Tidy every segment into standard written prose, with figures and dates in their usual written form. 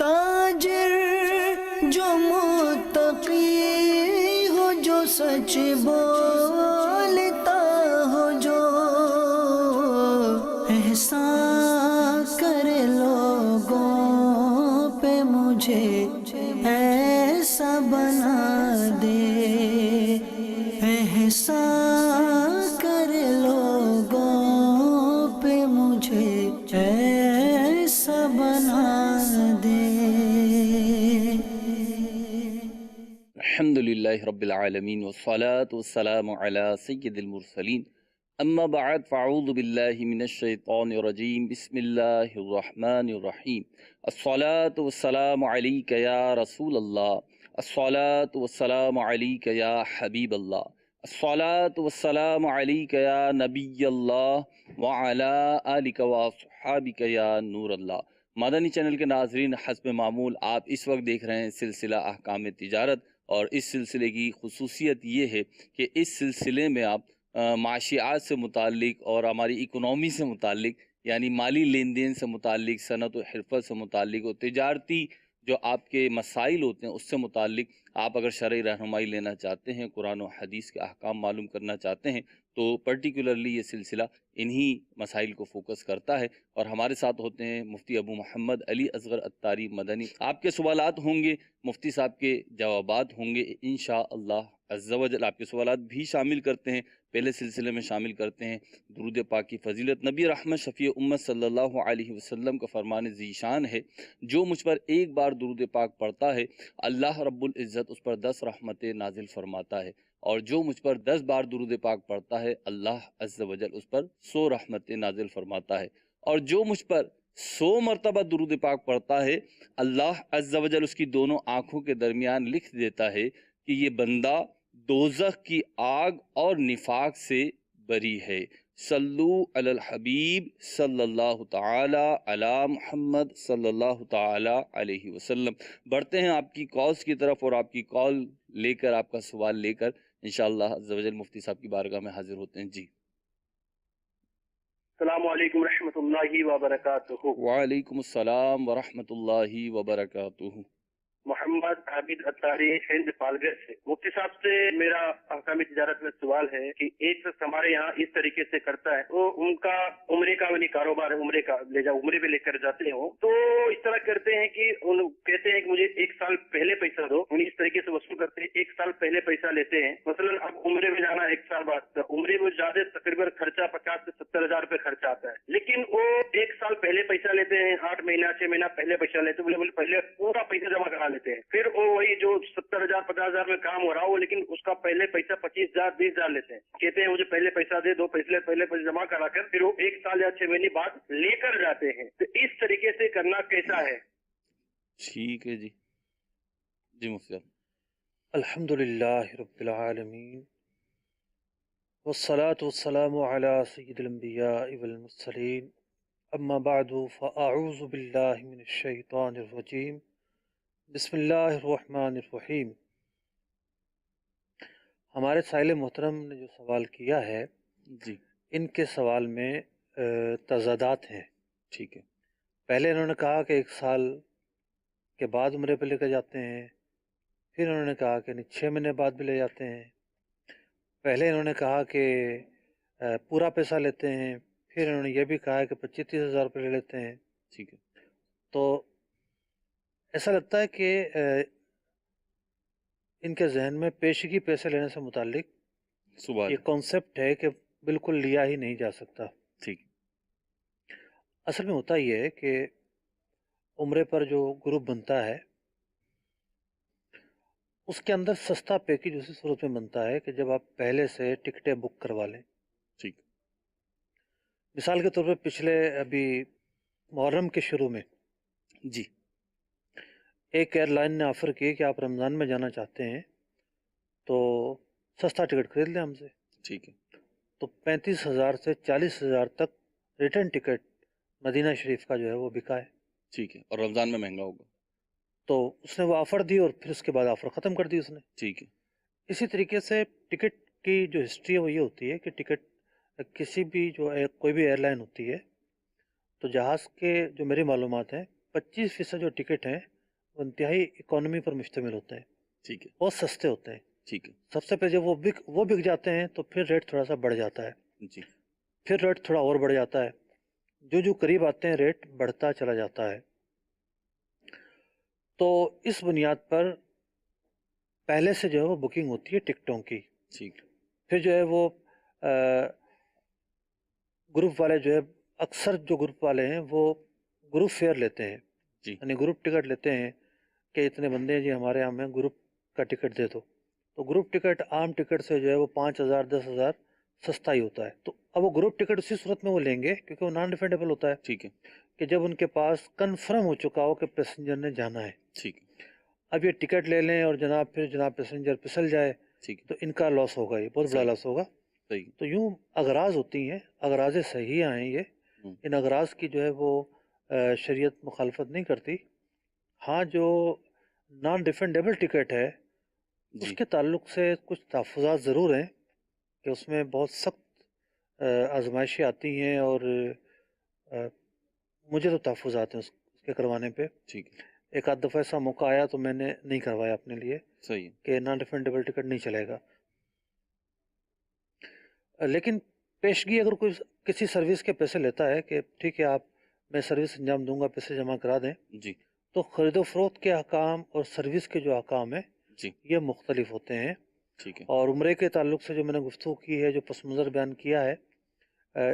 تاجر جو متقی ہو، جو سچ بولتا ہو، جو احسان کرے لوگوں پہ، مجھے ایسا بنا دے، احسان کرے لوگوں پہ، مجھے ایسا بنا دے۔ الحمد للہ رب العالمین والصلاة والسلام علی سید المرسلین، اما بعد فاعوذ باللہ من الشیطان الرجیم، بسم اللہ الرحمن الرحیم۔ الصلاة والسلام علیک یا رسول اللہ، الصلاة والسلام علیک یا حبیب اللہ، الصلاة والسلام علیک یا نبی اللہ وعلی آلک واصحابک یا نور اللہ۔ مدنی چینل کے ناظرین، حسب معمول آپ اس وقت دیکھ رہے ہیں سلسلہ احکام تجارت، اور اس سلسلے کی خصوصیت یہ ہے کہ اس سلسلے میں آپ معاشیات سے متعلق اور ہماری اکنومی سے متعلق، یعنی مالی لین دین سے متعلق، صنعت و حرفت سے متعلق اور تجارتی جو آپ کے مسائل ہوتے ہیں اس سے متعلق آپ اگر شرعی رہنمائی لینا چاہتے ہیں، قرآن و حدیث کے احکام معلوم کرنا چاہتے ہیں، تو پرٹیکولرلی یہ سلسلہ انہی مسائل کو فوکس کرتا ہے۔ اور ہمارے ساتھ ہوتے ہیں مفتی ابو محمد علی اصغر اتاری مدنی۔ آپ کے سوالات ہوں گے، مفتی صاحب کے جوابات ہوں گے انشاءاللہ عز و جل۔ آپ کے سوالات بھی شامل کرتے ہیں، پہلے سلسلے میں شامل کرتے ہیں درود پاک کی فضیلت۔ نبی رحمت شفیع امت صلی اللہ علیہ وسلم کا فرمان ذیشان ہے، جو مجھ پر ایک بار درود پاک پڑھتا ہے اللہ رب العزت اس پر 10 رحمتیں نازل فرماتا ہے، اور جو مجھ پر 10 بار درود پاک پڑھتا ہے اللہ عز و جل اس پر 100 رحمتیں نازل فرماتا ہے، اور جو مجھ پر 100 مرتبہ درود پاک پڑھتا ہے اللہ عز و جل اس کی دونوں آنکھوں کے درمیان لکھ دیتا ہے کہ یہ بندہ دوزخ کی آگ اور نفاق سے بری ہے۔ صلو علی الحبیب صلی اللہ تعالی علی محمد صلی اللہ تعالی علیہ وسلم۔ بڑھتے ہیں آپ کی کالز کی طرف، اور آپ کی کال لے کر، آپ کا سوال لے کر انشاءاللہ عز و جل مفتی صاحب کی بارگاہ میں حاضر ہوتے ہیں۔ جی السلام علیکم ورحمۃ اللہ وبرکاتہ۔ وعلیکم السلام ورحمۃ اللہ وبرکاتہ۔ محمد عابد اتاری، ہند پالگڑھ سے۔ مفتی صاحب سے میرا احکام تجارت میں سوال ہے کہ ایک شخص ہمارے یہاں اس طریقے سے کرتا ہے، وہ ان کا عمرے کا کاروبار ہے، عمرے کا عمرے پہ لے کر جاتے ہیں وہ، تو اس طرح کرتے ہیں کہ کہتے ہیں کہ مجھے 1 سال پہلے پیسہ دو، اس طریقے سے وصول کرتے ہیں، 1 سال پہلے پیسہ لیتے ہیں۔ مثلا اب عمرے میں جانا 1 سال بعد، عمرے میں زیادہ تقریباً خرچہ 50 سے 70 ہزار روپے خرچہ آتا ہے، لیکن وہ 1 سال پہلے پیسہ لیتے ہیں، 8 مہینہ 6 مہینہ پہلے پیسہ لیتے ہیں، بولے پہلے پورا پیسہ جمع کرا لیتے ہیں، پھر وہ وہی جو 70,000 50,000 میں کام ہو رہا ہو، لیکن اس کا پہلے پیسہ 25,000 20,000 لیتے ہیں، کہتے ہیں مجھے پہلے پیسہ دے دو، پہلے پیسہ جمع کرا کر پھر وہ 1 سال یا 6 مہینے بعد لے کر جاتے ہیں، تو اس طریقے سے کرنا کیسا ہے؟ ٹھیک ہے جی مفتی صاحب۔ الحمدللہ رب العالمین، والصلاة والسلام علی سید الانبیاء والمرسلین، اما بعد فاعوذ باللہ من الشیطان الرجیم، بسم اللہ الرحمن الرحیم۔ ہمارے سائل محترم نے جو سوال کیا ہے، جی ان کے سوال میں تضادات ہیں۔ ٹھیک ہے۔ پہلے انہوں نے کہا کہ 1 سال کے بعد عمرے پہ لے کے جاتے ہیں، پھر انہوں نے کہا کہ 6 مہینے بعد بھی لے جاتے ہیں، پہلے انہوں نے کہا کہ پورا پیسہ لیتے ہیں، پھر انہوں نے یہ بھی کہا کہ 25-30 ہزار روپے لے لیتے ہیں۔ ٹھیک ہے۔ تو ایسا لگتا ہے کہ ان کے ذہن میں پیشگی پیسے لینے سے متعلق یہ کانسیپٹ ہے کہ بالکل لیا ہی نہیں جا سکتا۔ ٹھیک۔ اصل میں ہوتا یہ ہے کہ عمرے پر جو گروپ بنتا ہے اس کے اندر سستا پیکج اسی صورت میں بنتا ہے کہ جب آپ پہلے سے ٹکٹیں بک کروا لیں۔ ٹھیک۔ مثال کے طور پہ پچھلے ابھی محرم کے شروع میں جی ایک ایئر لائن نے آفر کی کہ آپ رمضان میں جانا چاہتے ہیں تو سستا ٹکٹ خرید لیں ہم سے۔ ٹھیک ہے۔ تو 35,000 سے 40,000 تک ریٹرن ٹکٹ مدینہ شریف کا جو ہے وہ بکا ہے۔ ٹھیک ہے، اور رمضان میں مہنگا ہوگا۔ تو اس نے وہ آفر دی اور پھر اس کے بعد آفر ختم کر دی اس نے۔ ٹھیک ہے۔ اسی طریقے سے ٹکٹ کی جو ہسٹری ہے وہ یہ ہوتی ہے کہ ٹکٹ کسی بھی کوئی بھی ایئر لائن ہوتی ہے تو جہاز کے جو میری معلومات ہیں 25% جو ٹکٹ ہیں وہ انتہائی اکانومی پر مشتمل ہوتے ہیں، ٹھیک ہے بہت سستے ہوتے ہیں. ٹھیک ہے سب سے پہلے جب وہ بک جاتے ہیں تو پھر ریٹ تھوڑا سا بڑھ جاتا ہے، جی پھر ریٹ تھوڑا اور بڑھ جاتا ہے، جو قریب آتے ہیں ریٹ بڑھتا چلا جاتا ہے. تو اس بنیاد پر پہلے سے جو ہے وہ بکنگ ہوتی ہے ٹکٹوں کی. ٹھیک پھر جو ہے وہ گروپ والے جو ہے اکثر جو گروپ والے ہیں وہ گروپ فیئر لیتے ہیں، جی یعنی گروپ ٹکٹ لیتے ہیں کہ اتنے بندے ہیں جی ہمارے یہاں میں گروپ کا ٹکٹ دے دو. تو گروپ ٹکٹ عام ٹکٹ سے جو ہے وہ 5,000 10,000 سستا ہی ہوتا ہے. تو اب وہ گروپ ٹکٹ اسی صورت میں وہ لیں گے کیونکہ وہ نان ریفنڈیبل ہوتا ہے ٹھیک ہے کہ جب ان کے پاس کنفرم ہو چکا ہو کہ پیسنجر نے جانا ہے. ٹھیک ہے اب یہ ٹکٹ لے لیں اور پھر جناب پیسنجر پھسل جائے ٹھیک ہے تو ان کا لاس ہوگا، یہ بہت بڑا صحیح لاس ہوگا. صحیح تو یوں اغراض ہوتی ہیں، اغراض صحیح ہیں یہ، ہوں، ان اغراض کی جو ہے وہ شریعت مخالفت نہیں کرتی. ہاں جو نان ریفنڈیبل ٹکٹ ہے اس جی کے تعلق سے کچھ تحفظات ضرور ہیں کہ اس میں بہت سخت آزمائشیں آتی ہیں اور مجھے تو تحفظات ہیں اس کے کروانے پہ. ٹھیک ہے ایک آدھ دفعہ ایسا موقع آیا تو میں نے نہیں کروایا اپنے لیے صحیح ہے کہ نان ریفنڈیبل ٹکٹ نہیں چلے گا. لیکن پیشگی اگر کوئی کسی سروس کے پیسے لیتا ہے کہ ٹھیک ہے آپ میں سروس انجام دوں گا پیسے جمع کرا دیں، جی تو خرید و فروخت کے احکام اور سروس کے جو احکام ہیں جی یہ مختلف ہوتے ہیں. ٹھیک ہے اور عمرے کے تعلق سے جو میں نے گفتگو کی ہے، جو پس منظر بیان کیا ہے،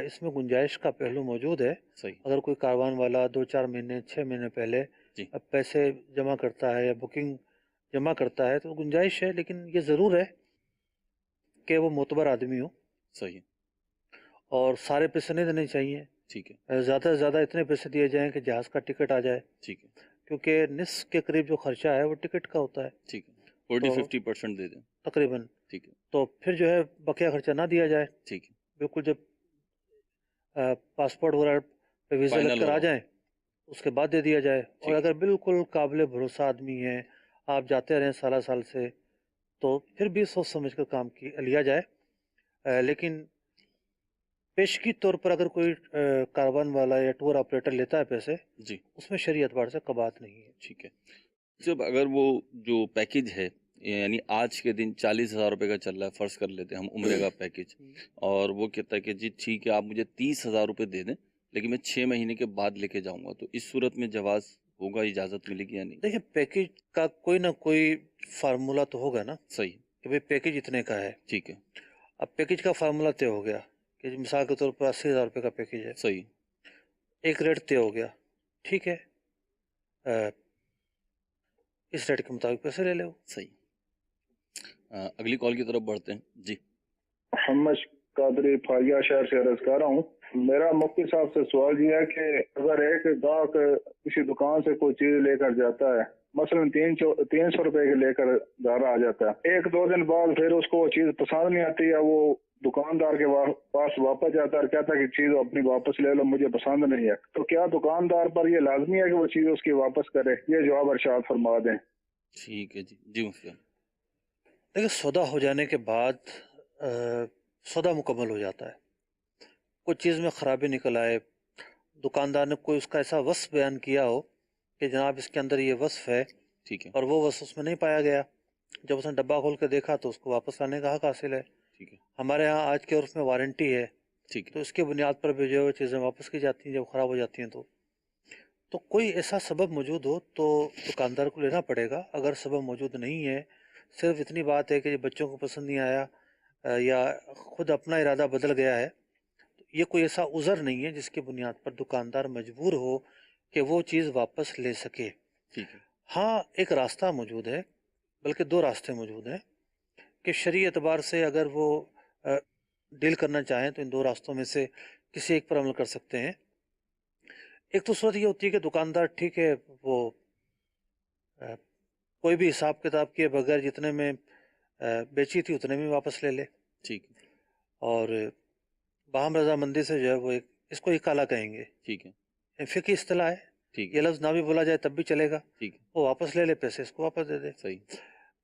اس میں گنجائش کا پہلو موجود ہے. صحیح اگر کوئی کاروان والا 2-4 مہینے 6 مہینے پہلے جی پیسے جمع کرتا ہے یا بکنگ جمع کرتا ہے تو گنجائش ہے، لیکن یہ ضرور ہے کہ وہ معتبر آدمی ہو صحیح اور سارے پیسے نہیں دینے چاہیے. ٹھیک ہے زیادہ سے زیادہ اتنے پیسے دیے جائیں کہ جہاز کا ٹکٹ آ جائے، ٹھیک ہے کیونکہ نصف کے قریب جو خرچہ ہے وہ ٹکٹ کا ہوتا ہے ٹھیک ہے 40 تو 50% دے دیں تقریباً. ٹھیک ہے تو پھر جو ہے بقیہ خرچہ نہ دیا جائے، ٹھیک ہے بالکل جب پاسپورٹ وغیرہ پہ ویزا لگ فائنل کر ہو آ رہا جائیں اس کے بعد دے دیا جائے. اور ٹھیک ہے اگر بالکل قابل بھروسہ آدمی ہے، آپ جاتے رہیں سال سے، تو پھر بھی سوچ سمجھ کر کام لیا جائے. لیکن پیشگی طور پر اگر کوئی کاروان والا یا ٹور آپریٹر لیتا ہے پیسے، جی اس میں شرعی اعتبار سے قباحت نہیں ہے. ٹھیک ہے. جب اگر وہ جو پیکج ہے یعنی آج کے دن 40,000 روپے کا چل رہا ہے، فرض کر لیتے ہیں ہم عمرے کا پیکج، اور وہ کہتا ہے کہ جی ٹھیک ہے آپ مجھے 30,000 روپے دے دیں لیکن میں 6 مہینے کے بعد لے کے جاؤں گا، تو اس صورت میں جواز ہوگا، اجازت ملے گی یا نہیں؟ دیکھیں پیکج کا کوئی نہ کوئی فارمولہ تو ہوگا نا صحیح کہ بھئی پیکج اتنے کا ہے. ٹھیک ہے اب پیکج کا فارمولہ طے ہو گیا کہ مثال کے طور پر 80,000 روپے کا پیکج ہے، صحیح ایک ریٹ طے ہو گیا، ٹھیک ہے اس ریٹ کے مطابق پیسے لے لو. صحیح. اگلی کال کی طرف بڑھتے ہیں. جی محمد قادری فاریہ شہر سے عرض کر رہا ہوں. میرا مفتی صاحب سے سوال یہ ہے کہ اگر ایک گاہک کسی دکان سے کوئی چیز لے کر جاتا ہے، مثلا 300 روپے کے لے کر گھر آ جاتا ہے، 1-2 دن بعد پھر اس کو وہ چیز پسند نہیں آتی، یا وہ دکاندار کے پاس واپس جاتا ہے اور کہتا ہے کہ چیز اپنی واپس لے لو مجھے پسند نہیں ہے، تو کیا دکاندار پر یہ لازمی ہے کہ وہ چیز اس کی واپس کرے؟ یہ جواب ارشاد فرما دیں. ٹھیک ہے. جی مفتی صاحب. دیکھیں سودا ہو جانے کے بعد سودا مکمل ہو جاتا ہے، کوئی چیز میں خرابی نکل آئے، دکاندار نے کوئی اس کا ایسا وصف بیان کیا ہو کہ جناب اس کے اندر یہ وصف ہے ٹھیک ہے اور وہ وصف اس میں نہیں پایا گیا، جب اس نے ڈبہ کھول کے دیکھا تو اس کو واپس لانے کا حق حاصل ہے. ٹھیک ہے ہمارے ہاں آج کے عرف میں وارنٹی ہے، ٹھیک ہے تو اس کی بنیاد پر بھی جو ہے چیزیں واپس کی جاتی ہیں جب خراب ہو جاتی ہیں. تو کوئی ایسا سبب موجود ہو تو دکاندار کو لینا پڑے گا. اگر سبب موجود نہیں ہے، صرف اتنی بات ہے کہ بچوں کو پسند نہیں آیا یا خود اپنا ارادہ بدل گیا ہے، تو یہ کوئی ایسا عذر نہیں ہے جس کی بنیاد پر دکاندار مجبور ہو کہ وہ چیز واپس لے سکے. ٹھیک ہے ہاں ایک راستہ موجود ہے، بلکہ 2 راستے موجود ہیں کہ شرعی اعتبار سے اگر وہ ڈیل کرنا چاہیں تو ان 2 راستوں میں سے کسی ایک پر عمل کر سکتے ہیں. ایک تو صورت یہ ہوتی ہے کہ دکاندار ٹھیک ہے وہ کوئی بھی حساب کتاب کیے بغیر جتنے میں بیچی تھی اتنے میں واپس لے لے، ٹھیک ہے اور باہم رضامندی سے جو ہے وہ اس کو اکالا کہیں گے، ٹھیک ہے فقہی اصطلاح ہے، ٹھیک یہ ہے لفظ نہ بھی بولا جائے تب بھی چلے گا، ٹھیک ہے وہ واپس لے لے پیسے اس کو واپس دے دے. صحیح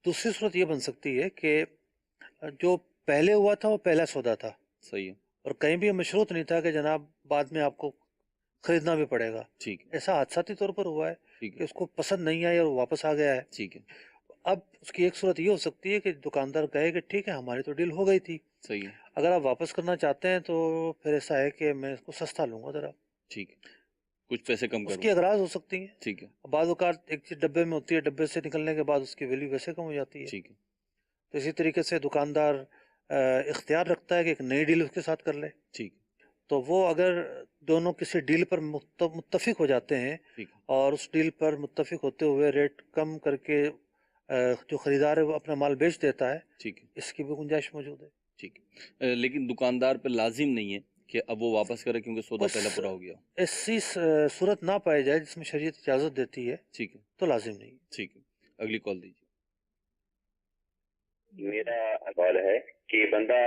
دوسری صورت یہ بن سکتی ہے کہ جو پہلے ہوا تھا وہ پہلا سودا تھا صحیح ہے اور کہیں بھی یہ مشروط نہیں تھا کہ جناب بعد میں آپ کو خریدنا بھی پڑے گا. ٹھیک ہے ایسا حادثاتی طور پر ہوا ہے ٹھیک کہ ہے اس کو پسند نہیں آئی اور وہ واپس آ گیا ہے. ٹھیک ہے اب اس کی ایک صورت یہ ہو سکتی ہے کہ دکاندار کہے کہ ٹھیک ہے ہماری تو ڈیل ہو گئی تھی، صحیح ہے اگر آپ واپس کرنا چاہتے ہیں تو پھر ایسا ہے کہ میں اس کو سستا لوں گا ذرا. ٹھیک ہے کچھ پیسے کم اس کروں کی اغراض ہو سکتی ہیں. ٹھیک ہے بعض اوقات ایک چیز ڈبے میں ہوتی ہے، ڈبے سے نکلنے کے بعد اس کی ویلیو ویسے کم ہو جاتی ہے. ٹھیک ہے تو اسی طریقے سے دکاندار اختیار رکھتا ہے کہ ایک نئی ڈیل اس کے ساتھ کر لے. ٹھیک ہے تو وہ اگر دونوں کسی ڈیل پر متفق ہو جاتے ہیں ٹھیک ہے اور اس ڈیل پر متفق ہوتے ہوئے ریٹ کم کر کے جو خریدار ہے وہ اپنا مال بیچ دیتا ہے، ٹھیک ہے اس کی بھی گنجائش موجود ہے. ٹھیک ہے لیکن دکاندار پہ لازم نہیں ہے کہ اب وہ واپس کرے کیونکہ سودا اس پہلا پورا ہو گیا. ایسی صورت نہ پائی جائے جس میں شریعت اجازت دیتی ہے ٹھیک ہے تو لازم نہیں ہے. ٹھیک ہے اگلی کال دیجیے. میرا سوال ہے کہ بندہ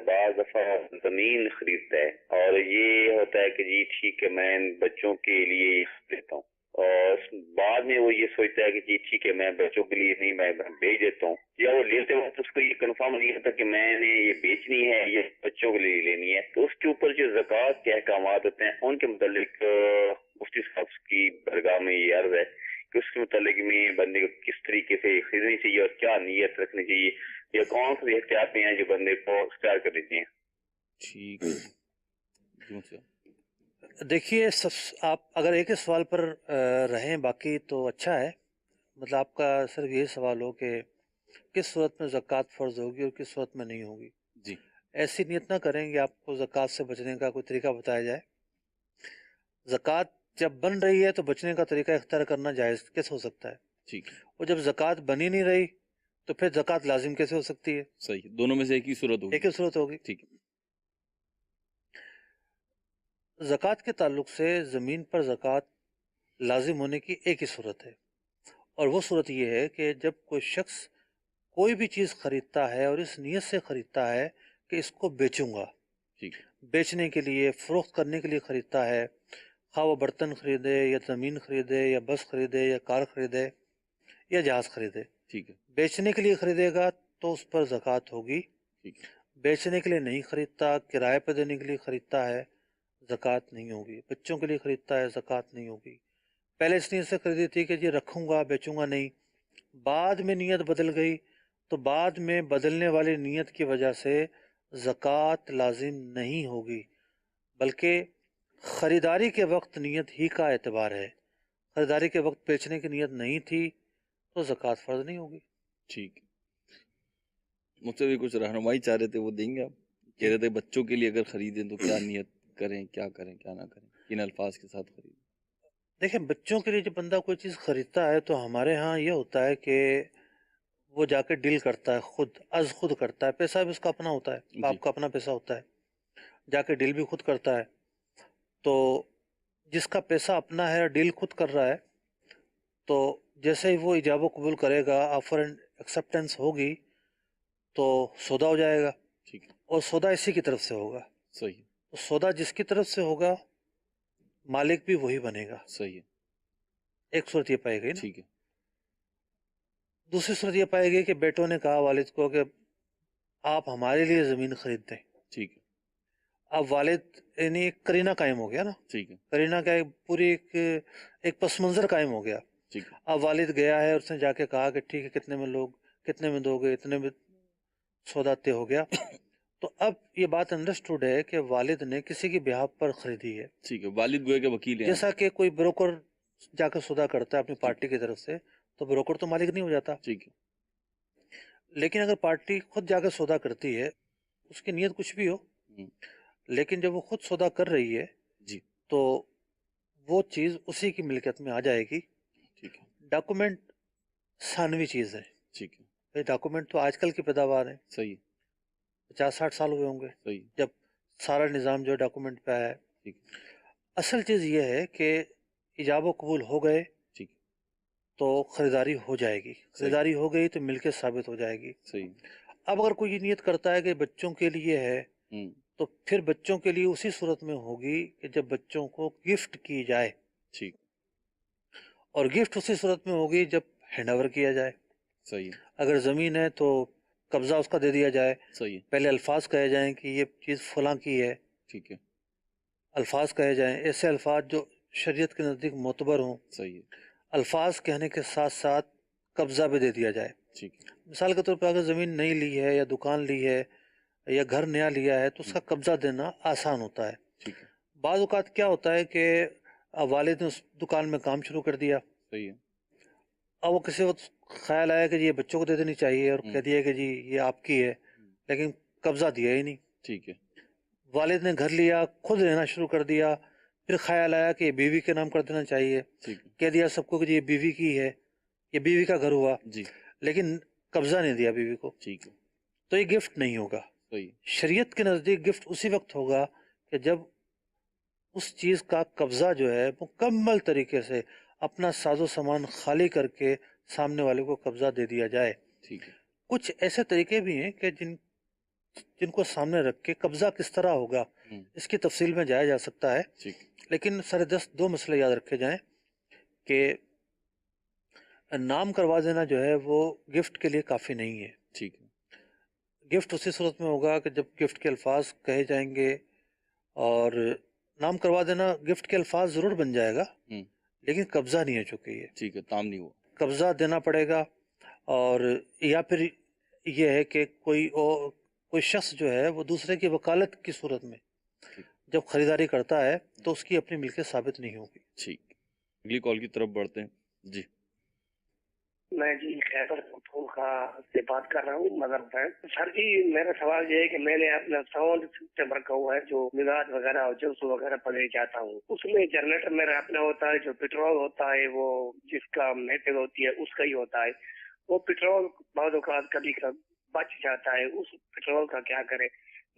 بعض دفعہ زمین خریدتا ہے اور یہ ہوتا ہے کہ جی ٹھیک ہے میں بچوں کے لیے لیتا ہوں، اور بعد میں وہ یہ سوچتا ہے کہ جی ٹھیک ہے میں بچوں کے لیے نہیں میں بیچ دیتا ہوں، یا وہ لیتے وقت اس کو یہ کنفرم نہیں ہوتا کہ میں نے یہ بیچنی ہے یہ بچوں کے لیے لینی ہے، تو اس کے اوپر جو زکوٰۃ کے احکامات ہوتے ہیں ان کے متعلق مفتی صاحب کی درگاہ میں یہ عرض ہے کہ اس کے متعلق میں بندے کو کس طریقے سے خریدنی چاہیے اور کیا نیت رکھنی چاہیے، یا کون سی احتیاطیں ہیں جو بندے کو اختیار کرنی چاہیے. ٹھیک ہے جی مفتی صاحب. دیکھیے آپ اگر ایک ہی سوال پر رہیں باقی تو اچھا ہے. مطلب آپ کا صرف یہی سوال ہو کہ کس صورت میں زکوٰۃ فرض ہوگی اور کس صورت میں نہیں ہوگی. جی ایسی نیت نہ کریں کہ آپ کو زکوٰۃ سے بچنے کا کوئی طریقہ بتایا جائے. زکوٰۃ جب بن رہی ہے تو بچنے کا طریقہ اختیار کرنا جائز کیسے ہو سکتا ہے، ٹھیک ہے اور جب زکوٰۃ بنی نہیں رہی تو پھر زکوٰۃ لازم کیسے ہو سکتی ہے. صحیح ہے دونوں میں سے ایک ہی صورت ہوگی. ایک ہی صورت ہوگی. ٹھیک ہے زکوٰۃ کے تعلق سے زمین پر زکوٰۃ لازم ہونے کی ایک ہی صورت ہے، اور وہ صورت یہ ہے کہ جب کوئی شخص کوئی بھی چیز خریدتا ہے اور اس نیت سے خریدتا ہے کہ اس کو بیچوں گا، ٹھیک ہے بیچنے کے لیے فروخت کرنے کے لیے خریدتا ہے، خواہ وہ برتن خریدے یا زمین خریدے یا بس خریدے یا کار خریدے یا جہاز خریدے، ٹھیک ہے بیچنے کے لیے خریدے گا تو اس پر زکوٰۃ ہوگی. ٹھیک ہے بیچنے کے لیے نہیں خریدتا، کرائے پہ دینے کے لیے خریدتا ہے، زکوٰۃ نہیں ہوگی. بچوں کے لیے خریدتا ہے، زکوٰۃ نہیں ہوگی. پہلے اس نیت سے خریدی تھی کہ جی رکھوں گا بیچوں گا نہیں، بعد میں نیت بدل گئی تو بعد میں بدلنے والی نیت کی وجہ سے زکوٰۃ لازم نہیں ہوگی، بلکہ خریداری کے وقت نیت ہی کا اعتبار ہے. خریداری کے وقت بیچنے کی نیت نہیں تھی تو زکوٰۃ فرض نہیں ہوگی. ٹھیک ہے مجھ سے بھی کچھ رہنمائی چاہ رہے تھے وہ دیں گے آپ. کہہ رہے تھے بچوں کے لیے اگر خریدیں تو کیا نیت کریں کیا نہ کریں کن الفاظ کے ساتھ خریدیں. دیکھیں بچوں کے لیے جب بندہ کوئی چیز خریدتا ہے تو ہمارے ہاں یہ ہوتا ہے کہ وہ جا کے ڈیل کرتا ہے، خود کرتا ہے. پیسہ بھی اس کا اپنا ہوتا ہے، باپ کا اپنا پیسہ ہوتا ہے، جا کے ڈیل بھی خود کرتا ہے. تو جس کا پیسہ اپنا ہے ڈیل خود کر رہا ہے تو جیسے ہی وہ ایجاب و قبول کرے گا، آفر اینڈ ایکسیپٹنس ہوگی تو سودا ہو جائے گا، ٹھیک ہے اور سودا اسی کی طرف سے ہوگا. صحیح ہے تو سودا جس کی طرف سے ہوگا مالک بھی وہی بنے گا. صحیح ہے ایک صورت یہ پائے گئی نا. ٹھیک ہے دوسری صورت یہ پائے گئی کہ بیٹوں نے کہا والد کو کہ آپ ہمارے لیے زمین خرید دیں. ٹھیک ہے اب والد یعنی ایک کرینہ قائم ہو گیا نا، ٹھیک ہے کرینہ کا پوری ایک پس منظر قائم ہو گیا. ٹھیک ہے اب والد گیا ہے اور اس نے جا کے کہا کہ ٹھیک ہے کتنے میں دو گے، اتنے میں سودا طے ہو گیا. تو اب یہ بات انڈرسٹوڈ ہے کہ والد نے کسی کی بہاف پر خریدی ہے. ٹھیک ہے والد گوئے کے وکیل ہیں. جیسا کہ کوئی بروکر جا کے سودا کرتا ہے اپنی پارٹی کی طرف سے تو بروکر تو مالک نہیں ہو جاتا. ٹھیک ہے لیکن اگر پارٹی خود جا کے سودا کرتی ہے، اس کی نیت کچھ بھی ہو، لیکن جب وہ خود سودا کر رہی ہے جی تو وہ چیز اسی کی ملکیت میں آ جائے گی. ٹھیک ہے ڈاکومنٹ ثانوی چیز ہے. ٹھیک ہے یہ ڈاکومنٹ تو آج کل کی پیداوار ہے، صحیح ہے 50-60 سال ہوئے ہوں گے صحیح جب سارا نظام جو ہے ڈاکومنٹ پہ آیا ہے. ٹھیک ہے اصل چیز یہ ہے کہ ایجاب و قبول ہو گئے ٹھیک ہے تو خریداری ہو جائے گی، خریداری ہو گئی تو ملکیت ثابت ہو جائے گی. صحیح اب اگر کوئی یہ نیت کرتا ہے کہ بچوں کے لیے ہے ہوں تو پھر بچوں کے لیے اسی صورت میں ہوگی کہ جب بچوں کو گفٹ کی جائے، ٹھیک اور گفٹ اسی صورت میں ہوگی جب ہینڈ اوور کیا جائے. صحیح اگر زمین ہے تو قبضہ اس کا دے دیا جائے، صحیح پہلے الفاظ کہے جائیں کہ یہ چیز فلاں کی ہے، ٹھیک ہے الفاظ کہے جائیں ایسے الفاظ جو شریعت کے نزدیک معتبر ہوں. صحیح ہے الفاظ کہنے کے ساتھ ساتھ قبضہ بھی دے دیا جائے. ٹھیک ہے. مثال کے طور پہ اگر زمین نئی لی ہے یا دکان لی ہے یا گھر نیا لیا ہے تو اس کا قبضہ دینا آسان ہوتا ہے. ٹھیک ہے. بعض اوقات کیا ہوتا ہے کہ والد نے اس دکان میں کام شروع کر دیا، صحیح ہے. اب وہ کسی وقت خیال آیا کہ جی یہ بچوں کو دے دینی چاہیے اور کہہ دیا کہ جی یہ آپ کی ہے، لیکن قبضہ دیا ہی نہیں. ٹھیک ہے. والد نے گھر لیا، خود رہنا شروع کر دیا، پھر خیال آیا کہ یہ بیوی کے نام کر دینا چاہیے، ٹھیک ہے. کہہ دیا سب کو کہ جی یہ بیوی کی ہے، یہ بیوی کا گھر ہوا، جی. لیکن قبضہ نہیں دیا بیوی کو، ٹھیک ہے. تو یہ گفٹ نہیں ہوگا. صحیح ہے. شریعت کے نزدیک گفٹ اسی وقت ہوگا کہ جب اس چیز کا قبضہ جو ہے مکمل طریقے سے اپنا ساز و سامان خالی کر کے سامنے والے کو قبضہ دے دیا جائے. ٹھیک ہے. کچھ ایسے طریقے بھی ہیں کہ جن کو سامنے رکھ کے قبضہ کس طرح ہوگا اس کی تفصیل میں جایا جا سکتا ہے. ٹھیک. لیکن سر دست دو مسئلے یاد رکھے جائیں کہ نام کروا دینا جو ہے وہ گفٹ کے لیے کافی نہیں ہے. ٹھیک ہے. گفٹ اسی صورت میں ہوگا کہ جب گفٹ کے الفاظ کہے جائیں گے، اور نام کروا دینا گفٹ کے الفاظ ضرور بن جائے گا لیکن قبضہ نہیں ہے چونکہ یہ. ٹھیک ہے. تام نہیں ہوا. قبضہ دینا پڑے گا، اور یا پھر یہ ہے کہ کوئی شخص جو ہے وہ دوسرے کی وکالت کی صورت میں جب خریداری کرتا ہے تو اس کی اپنی ملکیت ثابت نہیں ہوگی. ٹھیک. اگلی کال کی طرف بڑھتے ہیں. جی. میں جی خیبر پختونخوا سے بات کر رہا ہوں مدر بینک. سر جی میرا سوال یہ ہے کہ میں نے اپنا ساؤنڈ سسٹم رکھا ہوا ہے جو مزاج وغیرہ اور جلس وغیرہ پڑھے جاتا ہوں. اس میں جنریٹر میرا اپنا ہوتا ہے، جو پیٹرول ہوتا ہے وہ جس کا محفل ہوتی ہے اس کا ہی ہوتا ہے. وہ پیٹرول بعض اوقات کبھی بچ جاتا ہے، اس پیٹرول کا کیا کرے؟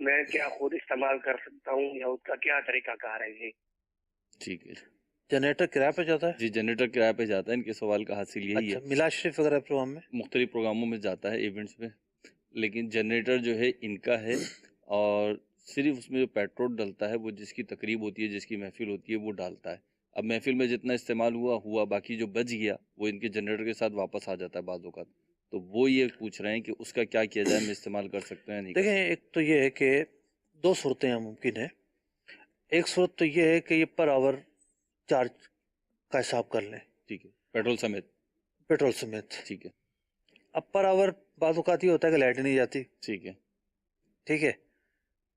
میں کیا خود استعمال کر سکتا ہوں یا اس کا کیا طریقہ کار ہے؟ جی ٹھیک ہے. جنریٹر کرایہ پہ جاتا ہے؟ جی جنریٹر کرایہ پہ جاتا ہے. ان کے سوال کا حاصل یہی ہے. میلاد شریف وغیرہ پروگرام میں مختلف پروگراموں میں جاتا ہے، ایونٹس میں، لیکن جنریٹر جو ہے ان کا ہے، اور صرف اس میں جو پیٹرول ڈلتا ہے وہ جس کی تقریب ہوتی ہے، جس کی محفل ہوتی ہے وہ ڈالتا ہے. اب محفل میں جتنا استعمال ہوا، باقی جو بچ گیا وہ ان کے جنریٹر کے ساتھ واپس آ جاتا ہے بعض اوقات. تو وہ یہ پوچھ رہے ہیں کہ اس کا کیا کیا جائے، ہم استعمال کر سکتے ہیں نہیں؟ دیکھیں، ایک تو یہ ہے کہ دو صورتیں ممکن ہیں. ایک صورت تو یہ ہے کہ یہ پر آور چارج کا حساب کر لیں. ٹھیک ہے. پیٹرول سمیت. ٹھیک ہے. اب پر آور بعض اوقات یہ ہوتا ہے کہ لائٹ نہیں جاتی. ٹھیک ہے. ٹھیک ہے.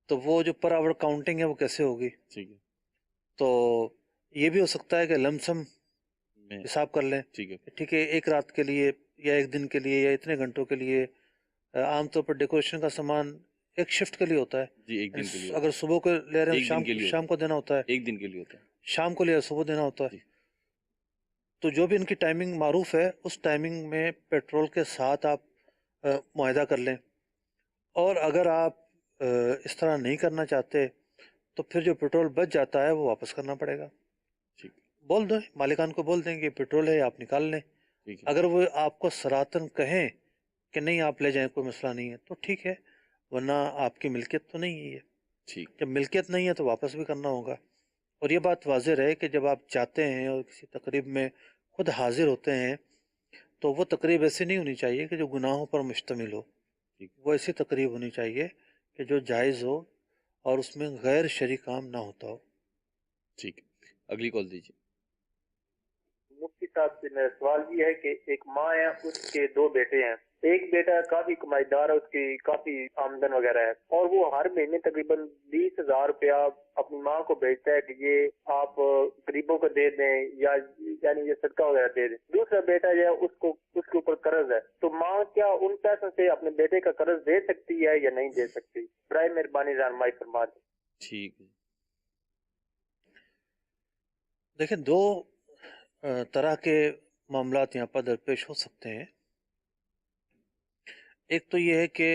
تو وہ جو پر آور کاؤنٹنگ ہے وہ کیسے ہوگی؟ ٹھیک ہے. تو یہ بھی ہو سکتا ہے کہ لم سم حساب کر لیں. ٹھیک ہے. ٹھیک ہے، ایک رات کے لیے یا ایک دن کے لیے یا اتنے گھنٹوں کے لیے. عام طور پر ڈیکوریشن کا سامان ایک شفٹ کے لیے ہوتا ہے. جی ایک دن کے لیے. اگر صبح کو لے رہے ہیں شام کو دینا ہوتا ہے. ایک دن کے لیے ہوتا ہے. شام کو لے صبح دینا ہوتا ہے. تو جو بھی ان کی ٹائمنگ معروف ہے اس ٹائمنگ میں پیٹرول کے ساتھ آپ معاہدہ کر لیں. اور اگر آپ اس طرح نہیں کرنا چاہتے تو پھر جو پیٹرول بچ جاتا ہے وہ واپس کرنا پڑے گا. بول دیں، مالکان کو بول دیں کہ پیٹرول ہے آپ نکال لیں. اگر وہ آپ کو سراتن کہیں کہ نہیں آپ لے جائیں کوئی مسئلہ نہیں ہے تو ٹھیک ہے، ورنہ آپ کی ملکیت تو نہیں ہے. جب ملکیت نہیں ہے تو واپس بھی کرنا ہوگا. اور یہ بات واضح رہے کہ جب آپ جاتے ہیں اور کسی تقریب میں خود حاضر ہوتے ہیں تو وہ تقریب ایسی نہیں ہونی چاہیے کہ جو گناہوں پر مشتمل ہو. وہ ایسی تقریب ہونی چاہیے کہ جو جائز ہو اور اس میں غیر شرعی کام نہ ہوتا ہو. ٹھیک ہے. اگلی کال دیجیے. مفتی صاحب سے میرا سوال یہ ہے کہ ایک ماں ہے، اس کے دو بیٹے ہیں. ایک بیٹا کافی کمائی دار ہے، اس کی کافی آمدن وغیرہ ہے، اور وہ ہر مہینے تقریباً 20,000 روپیہ اپنی ماں کو بھیجتا ہے کہ یہ آپ غریبوں کو دے دیں یا یعنی یہ صدقہ وغیرہ دے دیں. دوسرا بیٹا جو ہے اس کے اوپر قرض ہے، تو ماں کیا ان پیسوں سے اپنے بیٹے کا قرض دے سکتی ہے یا نہیں دے سکتی؟ برائے مہربانی رہنمائی فرما دیں. ٹھیک ہے. دیکھیں، دو طرح کے معاملات یہاں پر درپیش ہو سکتے ہیں. ایک تو یہ ہے کہ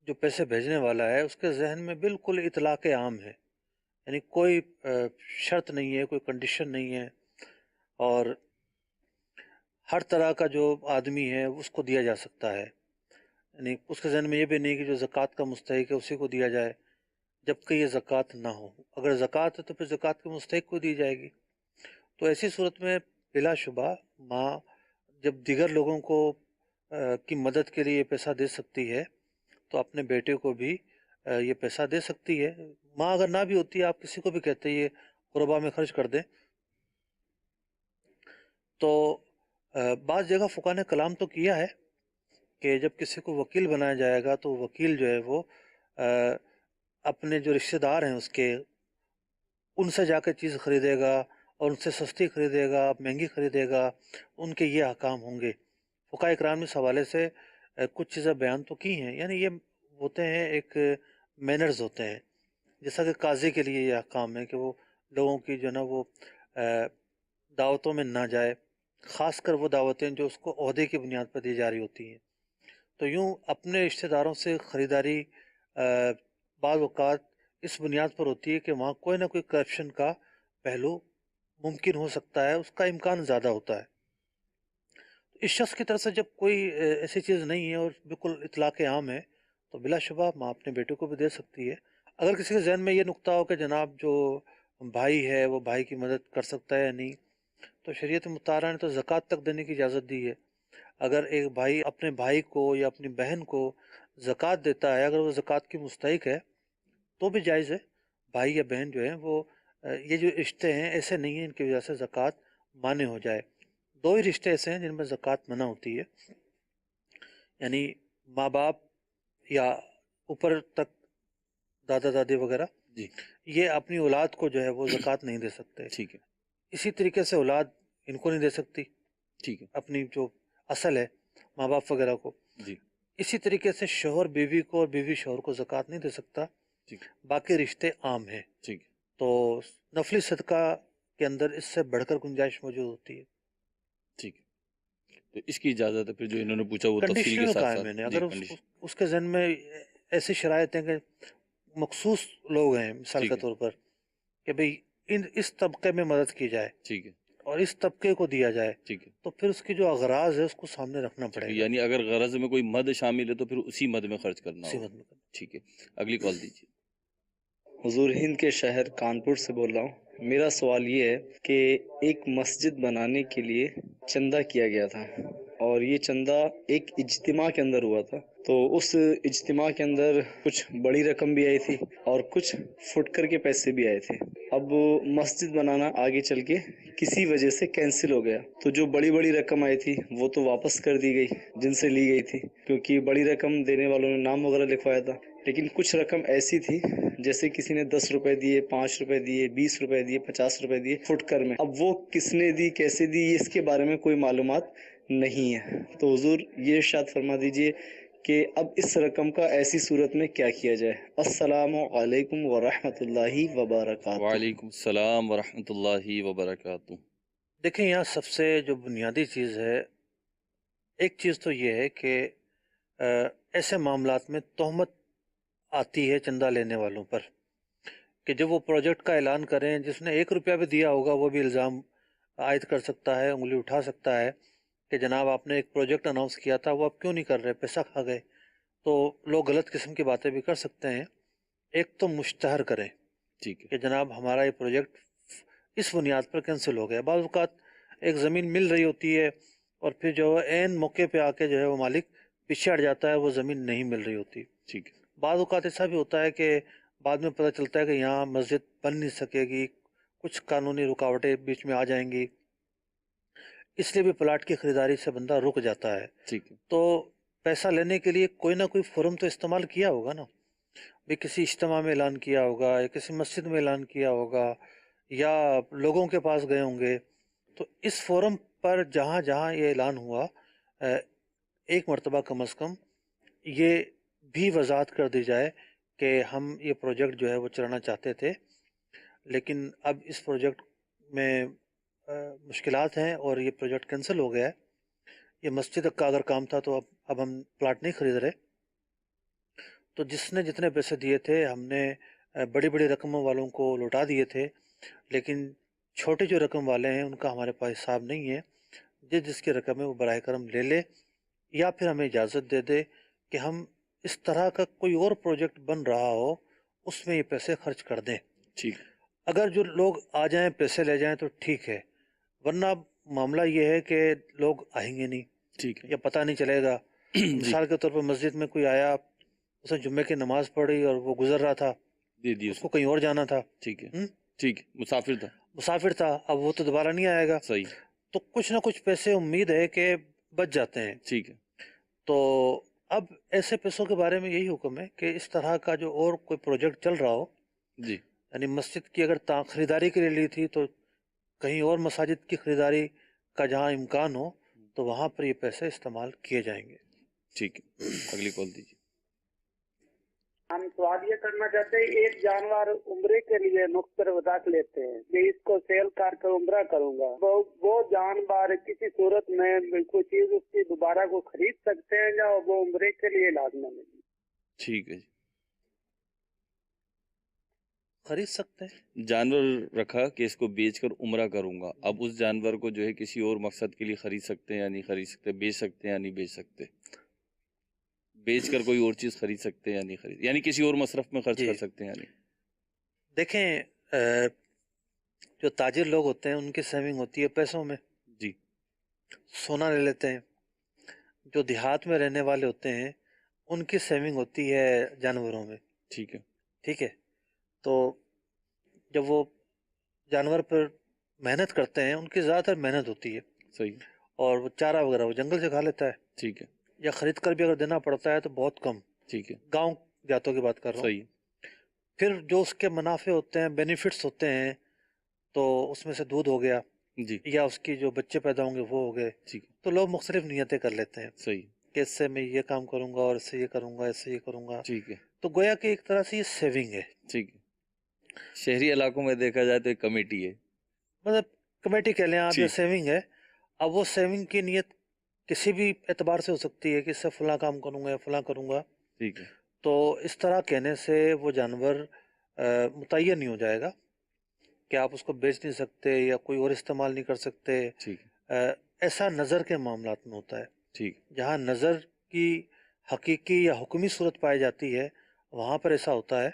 جو پیسے بھیجنے والا ہے اس کے ذہن میں بالکل اطلاق عام ہے، یعنی کوئی شرط نہیں ہے، کوئی کنڈیشن نہیں ہے، اور ہر طرح کا جو آدمی ہے اس کو دیا جا سکتا ہے. یعنی اس کے ذہن میں یہ بھی نہیں کہ جو زکوٰۃ کا مستحق ہے اسی کو دیا جائے، جبکہ یہ زکوٰۃ نہ ہو. اگر زکوٰۃ ہے تو پھر زکوٰۃ کے مستحق کو دی جائے گی. تو ایسی صورت میں بلا شبہ ماں جب دیگر لوگوں کو کی مدد کے لیے پیسہ دے سکتی ہے تو اپنے بیٹے کو بھی یہ پیسہ دے سکتی ہے. ماں اگر نہ بھی ہوتی ہے، آپ کسی کو بھی کہتے یہ قربا میں خرچ کر دیں تو بعض جگہ فقہ نے کلام تو کیا ہے کہ جب کسی کو وکیل بنایا جائے گا تو وکیل جو ہے وہ اپنے جو رشتہ دار ہیں اس کے، ان سے جا کے چیز خریدے گا اور ان سے سستی خریدے گا، مہنگی خریدے گا، ان کے یہ احکام ہوں گے۔ فقہ اکرام نے اس حوالے سے کچھ چیزیں بیان تو کی ہیں، یعنی یہ ہوتے ہیں ایک مینرز ہوتے ہیں، جیسا کہ قاضی کے لیے یہ احکام ہے کہ وہ لوگوں کی جو ہے نا وہ دعوتوں میں نہ جائے، خاص کر وہ دعوتیں جو اس کو عہدے کی بنیاد پر دی جا رہی ہوتی ہیں۔ تو یوں اپنے رشتہ داروں سے خریداری بعض اوقات اس بنیاد پر ہوتی ہے کہ وہاں کوئی نہ کوئی کرپشن کا پہلو ممکن ہو سکتا ہے، اس کا امکان زیادہ ہوتا ہے۔ اس شخص کی طرف سے جب کوئی ایسی چیز نہیں ہے اور بالکل اطلاق عام ہے تو بلا شبہ ماں اپنے بیٹے کو بھی دے سکتی ہے۔ اگر کسی کے ذہن میں یہ نقطہ ہو کہ جناب جو بھائی ہے وہ بھائی کی مدد کر سکتا ہے یا نہیں، تو شریعت مطہرہ نے تو زکوٰۃ تک دینے کی اجازت دی ہے۔ اگر ایک بھائی اپنے بھائی کو یا اپنی بہن کو زکوٰۃ دیتا ہے، اگر وہ زکوٰۃ کی مستحق ہے تو بھی جائز ہے۔ بھائی یا بہن جو ہیں وہ یہ جو رشتے ہیں ایسے نہیں ہیں ان کی وجہ سے زکوٰۃ مانع ہو جائے۔ دو ہی رشتے ایسے ہیں جن میں زکوٰۃ منع ہوتی ہے، یعنی ماں باپ یا اوپر تک دادا دادی وغیرہ، جی یہ اپنی اولاد کو جو ہے وہ زکوٰۃ نہیں دے سکتے۔ ٹھیک ہے، اسی طریقے سے اولاد ان کو نہیں دے سکتی ٹھیک ہے، اپنی جو اصل ہے ماں باپ وغیرہ کو۔ جی اسی طریقے سے شوہر بیوی کو اور بیوی شوہر کو زکوٰۃ نہیں دے سکتا۔ ٹھیک ہے، باقی رشتے عام ہیں، ٹھیک ہے، تو نفلی صدقہ کے اندر اس سے بڑھ کر گنجائش موجود ہوتی ہے۔ ٹھیک ہے۔ تو اس کی اجازت ہے پھر جو انہوں نے پوچھا وہ تفصیل کنڈیشن کے ساتھ قائم ساتھ ہے، جی اگر کنڈیشن اس کے ذہن میں ایسی شرائط ہیں کہ مخصوص لوگ ہیں مثال ٹھیک کے ہے، طور پر کہ بھئی اس طبقے میں مدد کی جائے ٹھیک ہے، اور اس طبقے کو دیا جائے، ٹھیک ہے، تو پھر اس کی جو اغراض ہے اس کو سامنے رکھنا پڑے گا، یعنی اگر غرض میں کوئی مد شامل ہے تو پھر اسی مد میں خرچ کرنا اسی ہوگا۔ مد میں کرنا۔ ٹھیک ہے، اگلی کال دیجیے۔ حضور ہند کے شہر کانپور سے بول رہا ہوں۔ میرا سوال یہ ہے کہ ایک مسجد بنانے کے لیے چندہ کیا گیا تھا اور یہ چندہ ایک اجتماع کے اندر ہوا تھا، تو اس اجتماع کے اندر کچھ بڑی رقم بھی آئی تھی اور کچھ فٹ کر کے پیسے بھی آئے تھے۔ اب مسجد بنانا آگے چل کے کسی وجہ سے کینسل ہو گیا، تو جو بڑی بڑی رقم آئی تھی وہ تو واپس کر دی گئی جن سے لی گئی تھی، کیونکہ بڑی رقم دینے والوں نے نام وغیرہ لکھوایا تھا، لیکن کچھ رقم ایسی تھی جیسے کسی نے 10 روپے دیے، 5 روپے دیے، 20 روپے دیے، 50 روپے دیے فٹ کر میں۔ اب وہ کس نے دی، کیسے دی، یہ اس کے بارے میں کوئی معلومات نہیں ہے، تو حضور یہ ارشاد فرما دیجئے کہ اب اس رقم کا ایسی صورت میں کیا کیا جائے۔ السلام علیکم ورحمۃ اللہ وبرکاتہ۔ وعلیکم السلام ورحمۃ اللہ وبرکاتہ۔ دیکھیں یہاں سب سے جو بنیادی چیز ہے، ایک چیز تو یہ ہے کہ ایسے معاملات میں تہمت آتی ہے چندہ لینے والوں پر، کہ جب وہ پروجیکٹ کا اعلان کریں، جس نے 1 روپیہ بھی دیا ہوگا وہ بھی الزام عائد کر سکتا ہے، انگلی اٹھا سکتا ہے کہ جناب آپ نے ایک پروجیکٹ اناؤنس کیا تھا، وہ آپ کیوں نہیں کر رہے، پیسہ کھا گئے۔ تو لوگ غلط قسم کی باتیں بھی کر سکتے ہیں۔ ایک تو مشتہر کریں ٹھیک ہے، کہ جناب ہمارا یہ پروجیکٹ اس بنیاد پر کینسل ہو گیا۔ بعض اوقات ایک زمین مل رہی ہوتی ہے اور پھر جو ہے عین موقع پہ آ کے جو ہے وہ مالک پیچھے ہٹ جاتا ہے، وہ زمین نہیں مل رہی ہوتی۔ ٹھیک ہے، بعض اوقات ایسا بھی ہوتا ہے کہ بعد میں پتہ چلتا ہے کہ یہاں مسجد بن نہیں سکے گی، کچھ قانونی رکاوٹیں بیچ میں آ جائیں گی، اس لیے بھی پلاٹ کی خریداری سے بندہ رک جاتا ہے۔ ٹھیک ہے، تو پیسہ لینے کے لیے کوئی نہ کوئی فورم تو استعمال کیا ہوگا نا، بھی کسی اجتماع میں اعلان کیا ہوگا یا کسی مسجد میں اعلان کیا ہوگا یا لوگوں کے پاس گئے ہوں گے۔ تو اس فورم پر جہاں جہاں یہ اعلان ہوا، ایک مرتبہ کم از کم یہ بھی وضاحت کر دی جائے کہ ہم یہ پروجیکٹ جو ہے وہ چلانا چاہتے تھے، لیکن اب اس پروجیکٹ میں مشکلات ہیں اور یہ پروجیکٹ کینسل ہو گیا ہے۔ یہ مسجد کا اگر کام تھا تو اب ہم پلاٹ نہیں خرید رہے۔ تو جس نے جتنے پیسے دیے تھے ہم نے بڑی بڑی رقموں والوں کو لوٹا دیے تھے، لیکن چھوٹے جو رقم والے ہیں ان کا ہمارے پاس حساب نہیں ہے۔ جس کی رقم ہے وہ براہ کرم لے لے یا پھر ہمیں اجازت دے دے کہ ہم اس طرح کا کوئی اور پروجیکٹ بن رہا ہو اس میں یہ پیسے خرچ کر دیں۔ ٹھیک، اگر جو لوگ آ جائیں پیسے لے جائیں تو ٹھیک ہے، ورنہ معاملہ یہ ہے کہ لوگ آئیں گے نہیں ٹھیک ہے، یا پتہ نہیں چلے گا۔ جی مثال کے طور پر مسجد میں کوئی آیا، اس نے جمعے کی نماز پڑھی اور وہ گزر رہا تھا، دے دیے اس کو کہیں اور جانا تھا، ٹھیک ہے، ہم؟ ٹھیک ہے، مسافر تھا، مسافر تھا، اب وہ تو دوبارہ نہیں آئے گا۔ صحیح، تو کچھ نہ کچھ پیسے امید ہے کہ بچ جاتے ہیں. ٹھیک ہے. تو اب ایسے پیسوں کے بارے میں یہی حکم ہے کہ اس طرح کا جو اور کوئی پروجیکٹ چل رہا ہو، جی یعنی مسجد کی اگر خریداری کے لیے لی تھی تو کہیں اور مساجد کی خریداری کا جہاں امکان ہو تو وہاں پر یہ پیسے استعمال کیے جائیں گے. ٹھیک ہے. اگلی کال دیجیے. ہم سوال یہ کرنا چاہتے ہیں، ایک جانور عمرے کے لیے مختلف رکھ لیتے ہیں کہ اس کو سیل کر کے عمرہ کروں گا، وہ جانور کسی صورت میں کوئی چیز اس کی دوبارہ کو خرید سکتے ہیں یا وہ عمرے کے لیے لازم ہے؟ ٹھیک ہے جی. خرید سکتے ہیں. جانور رکھا کہ اس کو بیچ کر عمرہ کروں گا، اب اس جانور کو جو ہے کسی اور مقصد کے لیے خرید سکتے ہیں یا نہیں خرید سکتے، بیچ سکتے ہیں یا نہیں بیچ سکتے، بیچ کر کوئی اور چیز خرید سکتے ہیں یا نہیں خرید، یعنی کسی اور مصرف میں خرچ جی. کر سکتے ہیں یا نہیں. دیکھیں جو تاجر لوگ ہوتے ہیں ان کی سیونگ ہوتی ہے پیسوں میں. جی. سونا لے لیتے ہیں. جو دیہات میں رہنے والے ہوتے ہیں ان کی سیونگ ہوتی ہے جانوروں میں. ٹھیک ہے. ٹھیک ہے. تو جب وہ جانور پر محنت کرتے ہیں ان کی زیادہ تر محنت ہوتی ہے. صحیح. اور وہ چارہ وغیرہ وہ جنگل سے کھا لیتا ہے. ٹھیک ہے. یا خرید کر بھی اگر دینا پڑتا ہے تو بہت کم. ٹھیک ہے. گاؤں جاتوں کی بات کر رہا ہوں. صحیح. پھر جو اس کے منافع ہوتے ہیں، بینیفٹس ہوتے ہیں، تو اس میں سے دودھ ہو گیا جی. یا اس کی جو بچے پیدا ہوں گے وہ ہو گئے. ٹھیک ہے. تو لوگ مختلف نیتیں کر لیتے ہیں صحیح. کہ اس سے میں یہ کام کروں گا اور اس سے یہ کروں گا، اس سے یہ کروں گا. ٹھیک ہے. تو گویا کہ ایک طرح سے یہ سیونگ ہے. ٹھیک ہے. شہری علاقوں میں دیکھا جائے تو ایک کمیٹی ہے، مطلب کمیٹی کہہ لیں آپ، جی. یہ سیونگ ہے. اب وہ سیونگ کی نیت کسی بھی اعتبار سے ہو سکتی ہے کہ اس سے فلاں کام کروں گا یا فلاں کروں گا. ٹھیک ہے. تو اس طرح کہنے سے وہ جانور متعین نہیں ہو جائے گا کہ آپ اس کو بیچ نہیں سکتے یا کوئی اور استعمال نہیں کر سکتے. ٹھیک ہے. ایسا نظر کے معاملات میں ہوتا ہے. ٹھیک. جہاں نظر کی حقیقی یا حکمی صورت پائی جاتی ہے وہاں پر ایسا ہوتا ہے.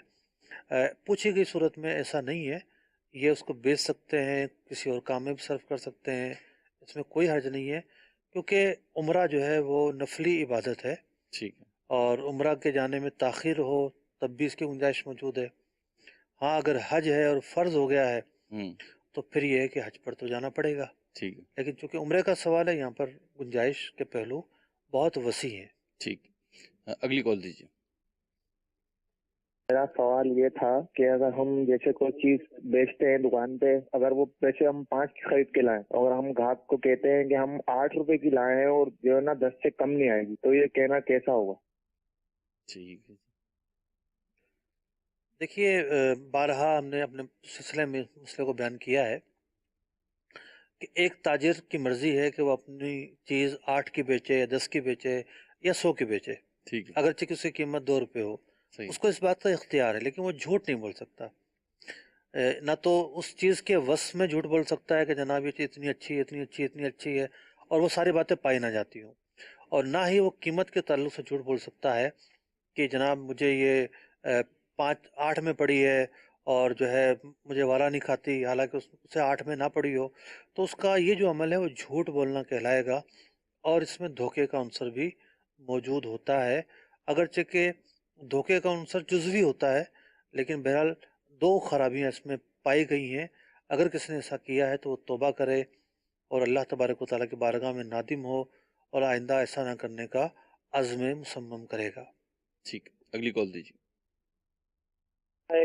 پوچھی گئی صورت میں ایسا نہیں ہے. یہ اس کو بیچ سکتے ہیں، کسی اور کام میں بھی صرف کر سکتے ہیں، اس میں کوئی حرج نہیں ہے، کیونکہ عمرہ جو ہے وہ نفلی عبادت ہے. ٹھیک ہے. اور عمرہ کے جانے میں تاخیر ہو تب بھی اس کی گنجائش موجود ہے. ہاں اگر حج ہے اور فرض ہو گیا ہے تو پھر یہ ہے کہ حج پر تو جانا پڑے گا. ٹھیک ہے. لیکن چونکہ عمرے کا سوال ہے یہاں پر گنجائش کے پہلو بہت وسیع ہیں. ٹھیک. اگلی کال دیجیے. میرا سوال یہ تھا کہ اگر ہم جیسے کوئی چیز بیچتے ہیں دکان پہ، اگر وہ پیسے ہم 5 کی خرید کے لائیں اور ہم گاہک کو کہتے ہیں کہ ہم 8 روپے کی لائے ہیں اور جو ہے نا 10 سے کم نہیں آئے گی، تو یہ کہنا کیسا ہوگا؟ ٹھیک ہے. دیکھیے بارہا ہم نے اپنے سلسلے میں مسئلے کو بیان کیا ہے کہ ایک تاجر کی مرضی ہے کہ وہ اپنی چیز 8 کی بیچے یا 10 کی بیچے یا 100 کی بیچے، ٹھیک ہے. اگرچہ کہ اس کی قیمت 2 روپے ہو. صحیح. اس کو اس بات کا اختیار ہے، لیکن وہ جھوٹ نہیں بول سکتا. نہ تو اس چیز کے وصف میں جھوٹ بول سکتا ہے کہ جناب یہ چیز اتنی اچھی ہے، اتنی اچھی ہے، اتنی اچھی ہے، اور وہ ساری باتیں پائی نہ جاتی ہوں. اور نہ ہی وہ قیمت کے تعلق سے جھوٹ بول سکتا ہے کہ جناب مجھے یہ 8 میں پڑی ہے اور جو ہے مجھے والا نہیں کھاتی، حالانکہ اسے 8 میں نہ پڑی ہو. تو اس کا یہ جو عمل ہے وہ جھوٹ بولنا کہلائے گا، اور اس میں دھوکے کا عنصر بھی موجود ہوتا ہے. اگرچہ کہ دھوکے کا عنصر جزوی ہوتا ہے، لیکن بہرحال 2 خرابیاں اس میں پائی گئی ہیں. اگر کسی نے ایسا کیا ہے تو وہ توبہ کرے اور اللہ تبارک و تعالیٰ کی بارگاہ میں نادم ہو اور آئندہ ایسا نہ کرنے کا عزم مصمم کرے گا. ٹھیک. اگلی کال دیجیے.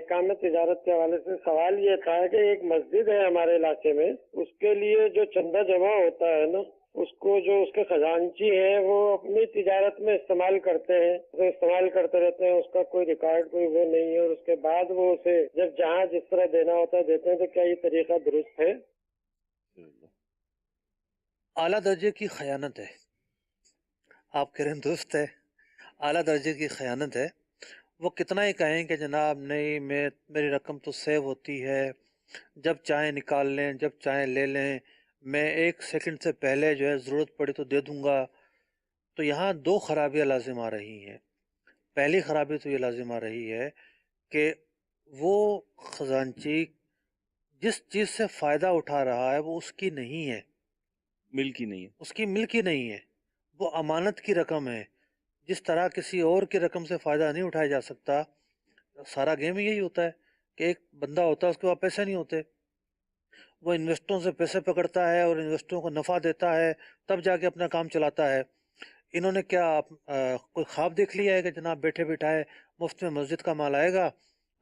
کام تجارت کے حوالے سے سوال یہ تھا کہ ایک مسجد ہے ہمارے علاقے میں، اس کے لیے جو چندہ جمع ہوتا ہے نا، اس کو جو اس کے خزانچی ہیں وہ اپنی تجارت میں استعمال کرتے ہیں، وہ استعمال کرتے رہتے ہیں، اس کا کوئی ریکارڈ کوئی وہ نہیں ہے، اور اس کے بعد وہ اسے جب جہاں جس طرح دینا ہوتا ہے دیتے ہیں. تو کیا یہ طریقہ درست ہے؟ اعلیٰ درجے کی خیانت ہے. آپ کہہ رہے ہیں درست ہے، اعلیٰ درجے کی خیانت ہے. وہ کتنا ہی کہیں کہ جناب نہیں میری رقم تو سیو ہوتی ہے، جب چاہیں نکال لیں، جب چاہیں لے لیں، میں 1 سیکنڈ سے پہلے جو ہے ضرورت پڑی تو دے دوں گا. تو یہاں 2 خرابیاں لازم آ رہی ہیں. پہلی خرابی تو یہ لازم آ رہی ہے کہ وہ خزانچی جس چیز سے فائدہ اٹھا رہا ہے وہ اس کی نہیں ہے، ملکی نہیں ہے، اس کی ملکی نہیں ہے، وہ امانت کی رقم ہے. جس طرح کسی اور کی رقم سے فائدہ نہیں اٹھایا جا سکتا، سارا گیم یہی ہوتا ہے کہ ایک بندہ ہوتا ہے اس کے پاس پیسے نہیں ہوتے، وہ انویسٹروں سے پیسے پکڑتا ہے اور انویسٹروں کو نفع دیتا ہے، تب جا کے اپنا کام چلاتا ہے۔ انہوں نے کیا کوئی خواب دیکھ لیا ہے کہ جناب بیٹھے بٹھائے مفت میں مسجد کا مال آئے گا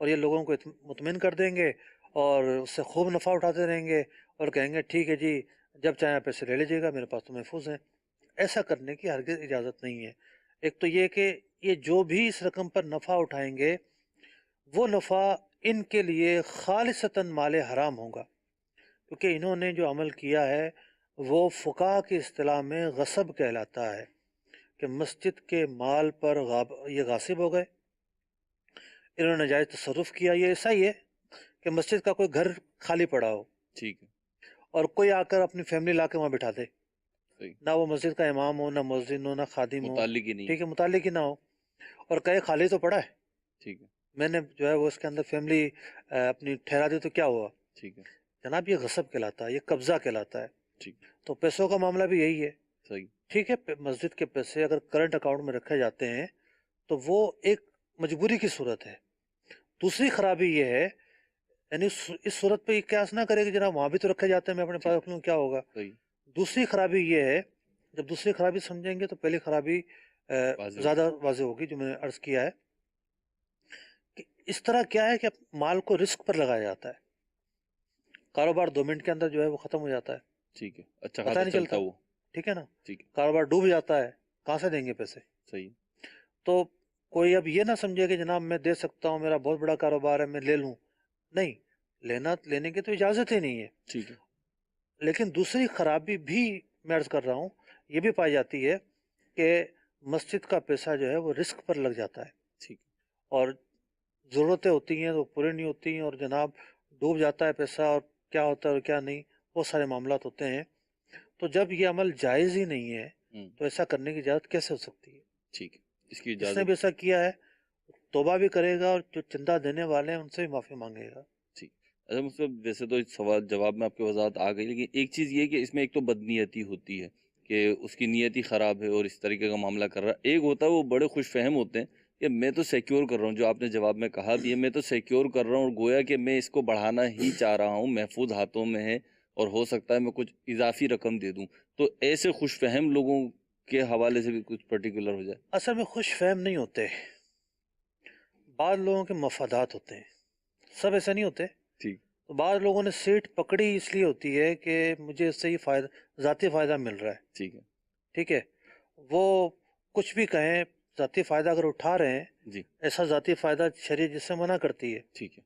اور یہ لوگوں کو مطمئن کر دیں گے اور اس سے خوب نفع اٹھاتے رہیں گے اور کہیں گے ٹھیک ہے جی جب چاہیں پیسے لے لیجیے گا، میرے پاس تو محفوظ ہیں۔ ایسا کرنے کی ہرگز اجازت نہیں ہے۔ ایک تو یہ کہ یہ جو بھی اس رقم پر نفع اٹھائیں گے وہ نفع ان کے لیے خالصتاً مال حرام ہوگا، کیونکہ انہوں نے جو عمل کیا ہے وہ فقہا کی اصطلاح میں غصب کہلاتا ہے کہ مسجد کے مال پر یہ غاصب ہو گئے، انہوں نے ناجائز تصرف کیا۔ یہ ایسا ہی ہے کہ مسجد کا کوئی گھر خالی پڑا ہو، ٹھیک ہے، اور کوئی آ کر اپنی فیملی لا کے وہاں بٹھا دے، صحیح، نہ وہ مسجد کا امام ہو، نہ مؤذن ہو، نہ خادم ہو، متعلق ہی نہیں، ٹھیک ہے، متعلق ہی نہ ہو، اور کہے خالی تو پڑا ہے، ٹھیک ہے، میں نے جو ہے وہ اس کے اندر فیملی اپنی ٹھہرا دی، تو کیا ہوا؟ ٹھیک ہے، جناب یہ غصب کہلاتا ہے، یہ قبضہ کہلاتا ہے۔ ٹھیک، تو پیسوں کا معاملہ بھی یہی ہے، صحیح، ٹھیک ہے، مسجد کے پیسے اگر کرنٹ اکاؤنٹ میں رکھے جاتے ہیں تو وہ ایک مجبوری کی صورت ہے۔ دوسری خرابی یہ ہے، یعنی اس صورت پہ یہ قیاس نہ کرے کہ جناب وہاں بھی تو رکھے جاتے ہیں، میں اپنے پاس رکھ لوں، کیا ہوگا؟ صحیح، دوسری خرابی یہ ہے، جب دوسری خرابی سمجھیں گے تو پہلی خرابی واضح زیادہ واضح ہوگی، جو میں نے عرض کیا ہے کہ اس طرح کیا ہے کہ مال کو رسک پر لگایا جاتا ہے، کاروبار 2 منٹ کے اندر جو ہے وہ ختم ہو جاتا ہے، ٹھیک ہے، اچھا پتہ خاصا نہیں چلتا چلتا، وہ، ٹھیک ہے نا، ٹھیک ہے، کاروبار ڈوب جاتا ہے، کہاں سے دیں گے پیسے؟ صحیح، تو کوئی اب یہ نہ سمجھے کہ جناب میں دے سکتا ہوں، میرا بہت بڑا کاروبار ہے، میں لے لوں، نہیں، لینے کی تو اجازت ہی نہیں ہے۔ ٹھیک ہے، لیکن دوسری خرابی بھی میں عرض کر رہا ہوں، یہ بھی پائی جاتی ہے کہ مسجد کا پیسہ جو ہے وہ رسک پر لگ جاتا ہے، ٹھیک، اور ضرورتیں ہوتی ہیں وہ پورے نہیں ہوتی ہیں، اور جناب ڈوب جاتا ہے پیسہ، اور کیا ہوتا ہے اور کیا نہیں، وہ سارے معاملات ہوتے ہیں۔ تو جب یہ عمل جائز ہی نہیں ہے تو ایسا کرنے کی اجازت کیسے ہو سکتی ہے؟ ٹھیک ہے، اس کی جس نے اجازت، بھی ایسا کیا ہے توبہ بھی کرے گا، اور جو چندہ دینے والے ہیں ان سے بھی معافی مانگے گا۔ ٹھیک، اچھا مطلب ویسے تو اس سوال جواب میں آپ کی وضاحت آ گئی، لیکن ایک چیز یہ کہ اس میں ایک تو بدنیتی ہوتی ہے کہ اس کی نیت ہی خراب ہے اور اس طریقے کا معاملہ کر رہا ہے، ایک ہوتا ہے وہ بڑے خوش فہم ہوتے ہیں کہ میں تو سیکیور کر رہا ہوں، جو آپ نے جواب میں کہا بھی ہے، میں تو سیکیور کر رہا ہوں اور گویا کہ میں اس کو بڑھانا ہی چاہ رہا ہوں، محفوظ ہاتھوں میں ہے اور ہو سکتا ہے میں کچھ اضافی رقم دے دوں، تو ایسے خوش فہم لوگوں کے حوالے سے بھی کچھ پرٹیکولر ہو جائے۔ اصل میں خوش فہم نہیں ہوتے، بعض لوگوں کے مفادات ہوتے ہیں، سب ایسے نہیں ہوتے۔ ٹھیک، تو بعض لوگوں نے سیٹ پکڑی اس لیے ہوتی ہے کہ مجھے اس سے یہ ذاتی فائدہ مل رہا ہے، ٹھیک ہے، ٹھیک ہے، وہ کچھ بھی کہیں، ذاتی فائدہ اگر اٹھا رہے ہیں، جی، ایسا ذاتی فائدہ شریعت جس سے منع کرتی ہے ٹھیک ہے،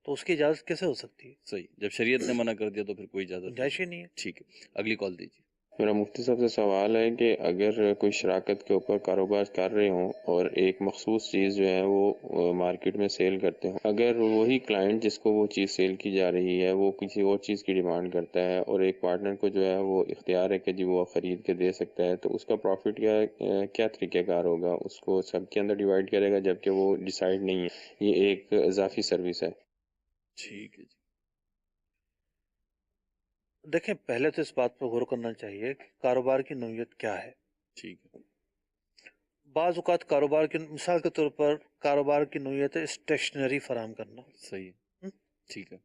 تو اس کی اجازت کیسے ہو سکتی ہے؟ صحیح، جب شریعت نے منع کر دیا تو پھر کوئی اجازت نہیں۔ گنجائش ہی نہیں ہے۔ ٹھیک ہے، اگلی کال دیجیے۔ میرا مفتی صاحب سے سوال ہے کہ اگر کوئی شراکت کے اوپر کاروبار کر رہے ہوں اور ایک مخصوص چیز جو ہے وہ مارکیٹ میں سیل کرتے ہوں، اگر وہی کلائنٹ جس کو وہ چیز سیل کی جا رہی ہے وہ کسی اور چیز کی ڈیمانڈ کرتا ہے اور ایک پارٹنر کو جو ہے وہ اختیار ہے کہ جی وہ خرید کے دے سکتا ہے، تو اس کا پروفٹ کیا طریقہ کار ہوگا؟ اس کو سب کے اندر ڈیوائڈ کرے گا جبکہ وہ ڈیسائیڈ نہیں ہے، یہ ایک اضافی سروس ہے۔ ٹھیک ہے جی، دیکھیں پہلے تو اس بات پر غور کرنا چاہیے کہ کاروبار کی نوعیت کیا ہے۔ ٹھیک ہے، بعض اوقات کاروبار کی مثال کے طور پر کاروبار کی نوعیت ہے اسٹیشنری فراہم کرنا، صحیح ہے، ٹھیک ہے،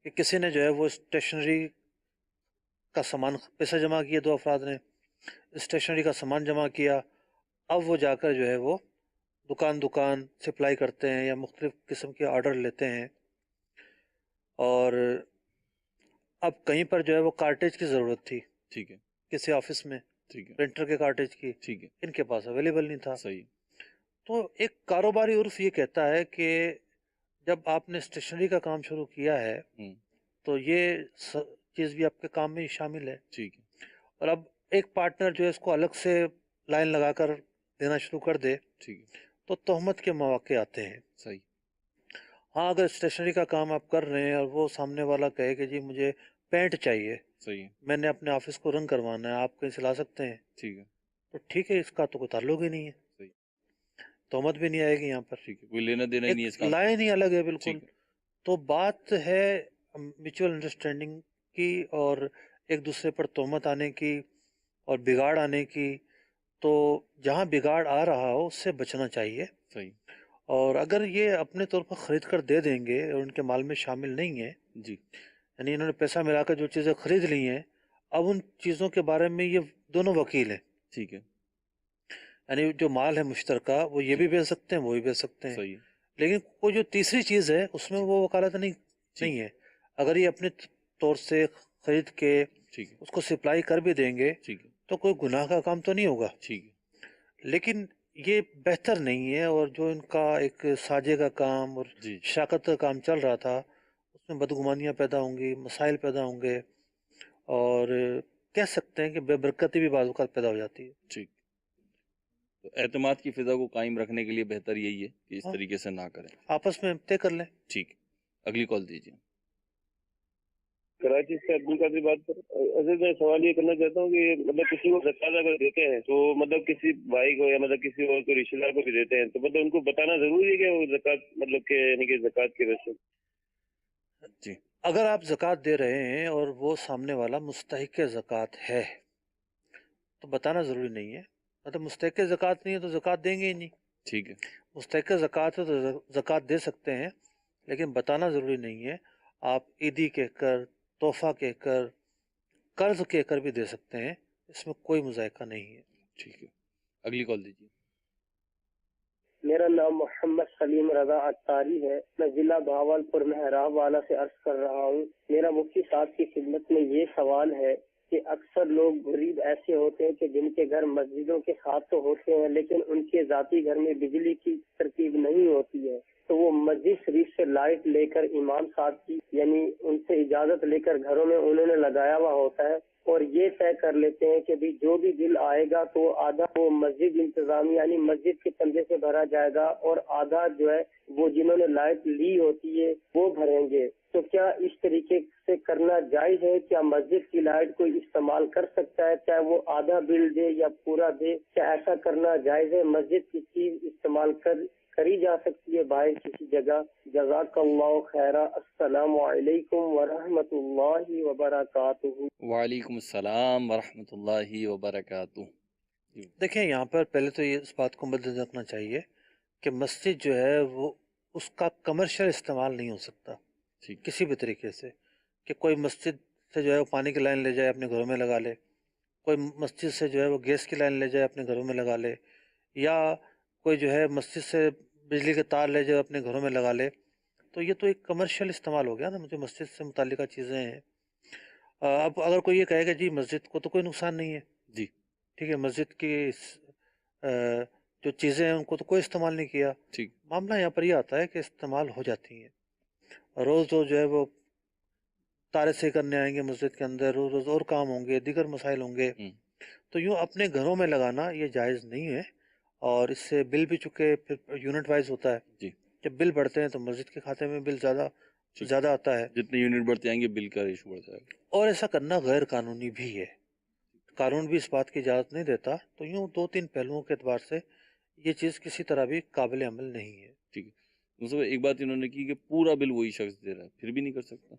کہ کسی نے جو ہے وہ اسٹیشنری کا سامان، پیسہ جمع کیا، 2 افراد نے اسٹیشنری کا سامان جمع کیا، اب وہ جا کر جو ہے وہ دکان سپلائی کرتے ہیں یا مختلف قسم کے آرڈر لیتے ہیں، اور اب کہیں پر جو ہے وہ کارٹیج کی ضرورت تھی، ٹھیک ہے، کسی آفس میں ٹھیک ہے، پرنٹر کے کارٹیج کی، ٹھیک ہے، ان کے پاس اویلیبل نہیں تھا۔ صحیح، تو ایک کاروباری عرف یہ کہتا ہے کہ جب آپ نے اسٹیشنری کا کام شروع کیا ہے تو یہ چیز بھی آپ کے کام میں شامل ہے، ٹھیک ہے، اور اب ایک پارٹنر جو ہے اس کو الگ سے لائن لگا کر دینا شروع کر دے ٹھیک ہے، تو تہمت کے مواقع آتے ہیں۔ صحیح، ہاں اگر اسٹیشنری کا کام آپ کر رہے ہیں اور وہ سامنے والا کہے کہ جی مجھے پینٹ چاہیے، صحیح ہے، میں نے اپنے آفس کو رنگ کروانا ہے، آپ کہیں سے لا سکتے ہیں، ٹھیک ہے، تو ٹھیک ہے، اس کا تو کوئی تعلق ہی نہیں ہے، صحیح، تہمت بھی نہیں آئے گی یہاں پر، ٹھیک ہے، کوئی لینا دینا ہی نہیں ہے اس ایک کام سے۔ لائن ہی الگ ہے بالکل۔ ٹھیک ہے، تو بات ہے میوچل انڈرسٹینڈنگ کی اور ایک دوسرے پر تہمت آنے کی اور بگاڑ آنے کی، تو جہاں بگاڑ آ رہا ہو اس سے بچنا چاہیے، صحیح، اور اگر یہ اپنے طور پر خرید کر دے دیں گے اور ان کے مال میں شامل نہیں ہے، جی، یعنی انہوں نے پیسہ ملا کر جو چیزیں خرید لی ہیں، اب ان چیزوں کے بارے میں یہ دونوں وکیل ہیں، ٹھیک ہے، یعنی جو مال ہے مشترکہ وہ یہ بھی بیچ سکتے ہیں، وہ بھی بیچ سکتے ہیں، صحیح ہے، لیکن کوئی جو تیسری چیز ہے اس میں وہ وکالت نہیں ہے. اگر یہ اپنے طور سے خرید کے ٹھیک ہے، اس کو سپلائی کر بھی دیں گے ٹھیک ہے، تو کوئی گناہ کا کام تو نہیں ہوگا، ٹھیک ہے، لیکن یہ بہتر نہیں ہے. اور جو ان کا ایک ساجے کا کام اور جی شراکت کا کام چل رہا تھا اس میں بدگمانیاں پیدا ہوں گی، مسائل پیدا ہوں گے، اور کہہ سکتے ہیں کہ بے برکتی بھی بعض اوقات پیدا ہو جاتی ہے. ٹھیک. تو اعتماد کی فضا کو قائم رکھنے کے لیے بہتر یہی ہے کہ اس ہاں، طریقے سے نہ کریں. آپس میں طے کر لیں. ٹھیک، اگلی کال دیجیے. کراچی سے عبد القادر بات کر. اصل میں سوال یہ کرنا چاہتا ہوں کہ مطلب کسی کو زکوٰۃ اگر دیتے ہیں تو مطلب کسی بھائی کو یا مطلب کسی اور کو رشتے دار کو بھی دیتے ہیں تو مطلب ان کو بتانا ضروری ہے کہ وہ زکوٰۃ مطلب کہ یعنی کہ زکوٰۃ کی رسم. جی، اگر آپ زکوٰۃ دے رہے ہیں اور وہ سامنے والا مستحق زکوٰۃ ہے تو بتانا ضروری نہیں ہے. مطلب مستحق زکوٰۃ نہیں ہے تو زکوٰۃ دیں گے ہی نہیں. ٹھیک ہے، مستحق زکوٰۃ ہے تو زکوٰۃ دے سکتے ہیں، لیکن بتانا ضروری نہیں ہے. آپ عیدی کہہ کر، تحفہ کہہ کر، قرض کہہ کر بھی دے سکتے ہیں، اس میں کوئی مذائقہ نہیں ہے. ٹھیک ہے، اگلی کال دیجیے. میرا نام محمد سلیم رضا اتاری ہے. میں ضلع بہاولپور محراب والا سے عرض کر رہا ہوں. میرا مفتی صاحب کی خدمت میں یہ سوال ہے کہ اکثر لوگ غریب ایسے ہوتے ہیں کہ جن کے گھر مسجدوں کے ساتھ تو ہوتے ہیں لیکن ان کے ذاتی گھر میں بجلی کی ترتیب نہیں ہوتی ہے، تو وہ مسجد شریف سے لائٹ لے کر امام صاحب کی یعنی ان سے اجازت لے کر گھروں میں انہوں نے لگایا ہوا ہوتا ہے اور یہ طے کر لیتے ہیں کہ بھی جو بھی بل آئے گا تو آدھا وہ مسجد انتظامیہ یعنی مسجد کے چندے سے بھرا جائے گا اور آدھا جو ہے وہ جنہوں نے لائٹ لی ہوتی ہے وہ بھریں گے. تو کیا اس طریقے سے کرنا جائز ہے؟ کیا مسجد کی لائٹ کوئی استعمال کر سکتا ہے چاہے وہ آدھا بل دے یا پورا دے؟ کیا ایسا کرنا جائز ہے؟ مسجد کی چیز استعمال کری جا سکتی ہے باہر کسی جگہ؟ جزاک اللہ خیرہ. السلام علیکم ورحمۃ اللہ وبرکاتہ. وعلیکم السلام ورحمۃ اللہ وبرکاتہ. دیکھیں یہاں پر پہلے تو یہ اس بات کو مد نظر رکھنا چاہیے کہ مسجد جو ہے وہ اس کا کمرشل استعمال نہیں ہو سکتا کسی بھی طریقے سے، کہ کوئی مسجد سے جو ہے وہ پانی کی لائن لے جائے اپنے گھروں میں لگا لے، کوئی مسجد سے جو ہے وہ گیس کی لائن لے جائے اپنے گھروں میں لگا لے، یا کوئی جو ہے مسجد سے بجلی کے تار لے جائے اپنے گھروں میں لگا لے. تو یہ تو ایک کمرشل استعمال ہو گیا نا، مجھے مسجد سے متعلقہ چیزیں ہیں. اب اگر کوئی یہ کہے کہ جی مسجد کو تو کوئی نقصان نہیں ہے، جی ٹھیک ہے، مسجد کی جو چیزیں ہیں ان کو تو کوئی استعمال نہیں کیا، ٹھیک. معاملہ یہاں پر یہ آتا ہے کہ استعمال ہو جاتی ہیں. روز جو ہے وہ تارے سے کرنے آئیں گے مسجد کے اندر، روز روز اور کام ہوں گے، دیگر مسائل ہوں گے، تو یوں اپنے گھروں میں لگانا یہ جائز نہیں ہے. اور اس سے بل بھی چکے پھر یونٹ وائز ہوتا ہے، جی، جب بل بڑھتے ہیں تو مسجد کے کھاتے میں بل زیادہ آتا ہے، جتنے یونٹ بڑھتے آئیں گے بل کا ریشو بڑھ جائے گا. اور ایسا کرنا غیر قانونی بھی ہے، قانون بھی اس بات کی اجازت نہیں دیتا. تو یوں دو تین پہلوؤں کے اعتبار سے یہ چیز کسی طرح بھی قابل عمل نہیں ہے. ٹھیک ہے. مطلب ایک بات انہوں نے کی کہ پورا بل وہی شخص دے رہا ہے، پھر بھی نہیں کر سکتا.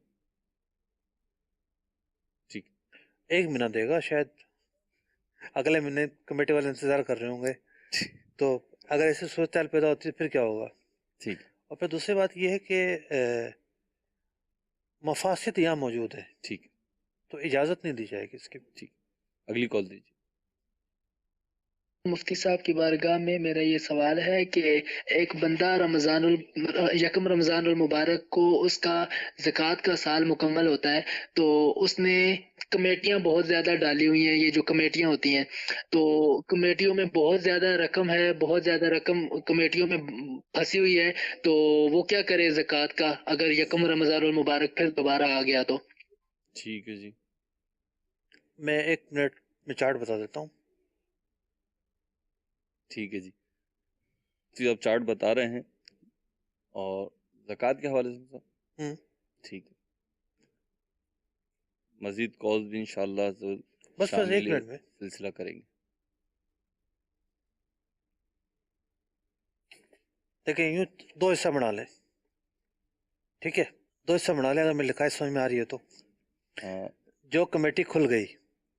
ٹھیک، ایک مہینہ دے گا، شاید اگلے مہینے کمیٹی والے انتظار کر رہے ہوں گے، تو اگر ایسی صورتحال پیدا ہوتی ہے پھر کیا ہوگا. ٹھیک. اور پھر دوسری بات یہ ہے کہ مفاسد یہاں موجود ہے، ٹھیک، تو اجازت نہیں دی جائے گی اس کی. ٹھیک، اگلی کال دیجیے. مفتی صاحب کی بارگاہ میں میرا یہ سوال ہے کہ ایک بندہ یکم رمضان المبارک کو اس کا زکوٰۃ کا سال مکمل ہوتا ہے، تو اس نے کمیٹیاں بہت زیادہ ڈالی ہوئی ہیں. یہ جو کمیٹیاں ہوتی ہیں تو کمیٹیوں میں بہت زیادہ رقم ہے، بہت زیادہ رقم کمیٹیوں میں پھنسی ہوئی ہے، تو وہ کیا کرے زکوٰۃ کا اگر یکم رمضان المبارک پھر دوبارہ آ گیا تو؟ ٹھیک ہے جی، میں ایک منٹ میں چارٹ بتا دیتا ہوں. ٹھیک ہے جی، آپ چارٹ بتا رہے ہیں اور زکوٰۃ کے حوالے سے سر. ٹھیک ہے، مزید کالز بھی انشاءاللہ بس ایک منٹ میں سلسلہ کریں گے. دیکھیں یوں دو حصہ بنا لیں، ٹھیک ہے، دو حصہ بنا لیں. اگر میں لکھائی سمجھ میں آ رہی ہے تو جو کمیٹی کھل گئی،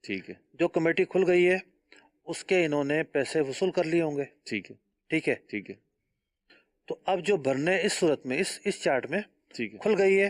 ٹھیک ہے، جو کمیٹی کھل گئی ہے اس کے انہوں نے پیسے وصول کر لیے ہوں گے، ٹھیک ہے، ٹھیک ہے، ٹھیک ہے. تو اب جو بھرنے اس صورت میں اس چارٹ میں ٹھیک ہے، کھل گئی ہے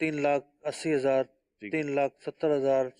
3,80,000, 3,70,000,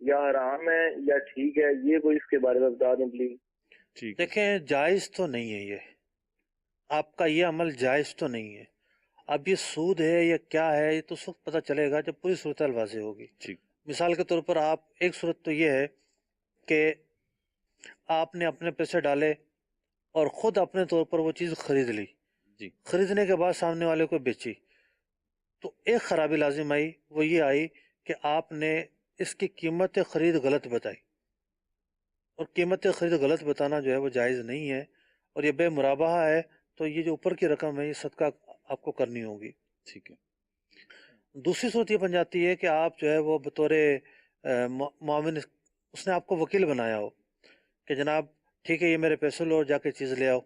یا حرام ہے یا ٹھیک ہے، یہ کوئی اس کے بارے میں بتا دیں پلیز۔ دیکھیں جائز تو نہیں ہے، یہ آپ کا یہ عمل جائز تو نہیں ہے۔ اب یہ سود ہے یا کیا ہے یہ تو اس وقت پتہ چلے گا جب پوری صورتحال واضح ہوگی۔ مثال کے طور پر آپ ایک صورت تو یہ ہے کہ آپ نے اپنے پیسے ڈالے اور خود اپنے طور پر وہ چیز خرید لی، خریدنے کے بعد سامنے والے کو بیچی، تو ایک خرابی لازم آئی، وہ یہ آئی کہ آپ نے اس کی قیمت خرید غلط بتائی، اور قیمت خرید غلط بتانا جو ہے وہ جائز نہیں ہے، اور یہ بے مرابحہ ہے، تو یہ جو اوپر کی رقم ہے یہ صدقہ آپ کو کرنی ہوگی۔ ٹھیک ہے۔ دوسری صورت یہ بن جاتی ہے کہ آپ جو ہے وہ بطور معاون، اس نے آپ کو وکیل بنایا ہو کہ جناب ٹھیک ہے یہ میرے پیسے لو اور جا کے چیز لے آؤ،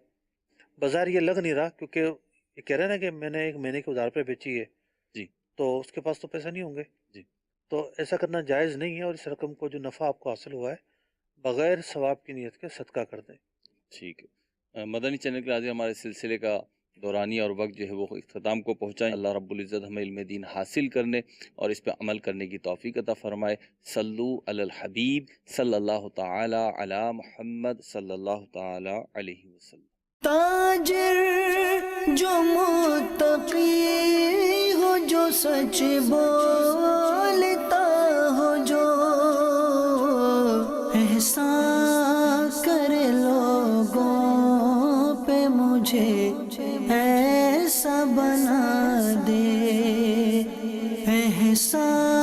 بظاہر یہ لگ نہیں رہا کیونکہ یہ کہہ رہے ہیں نا کہ میں نے 1 مہینے کے ادھار پہ بیچی ہے، جی، تو اس کے پاس تو پیسے نہیں ہوں گے، جی، تو ایسا کرنا جائز نہیں ہے، اور اس رقم کو جو نفع آپ کو حاصل ہوا ہے بغیر ثواب کی نیت کے صدقہ کر دیں۔ ٹھیک ہے۔ مدنی چینل کے ناظرین، ہمارے سلسلے کا دورانیہ اور وقت جو ہے وہ اختتام کو پہنچائیں۔ اللہ رب العزت ہمیں علم دین حاصل کرنے اور اس پہ عمل کرنے کی توفیق عطا فرمائے۔ صلو علی الحبیب صلی اللہ تعالی علی محمد صلی اللہ تعالی علیہ وسلم۔ تاجر جو متقی ہو، جو سچ بولتا ہو، جو احسان کرے لوگوں پہ، مجھے ایسا بنا دے، احسان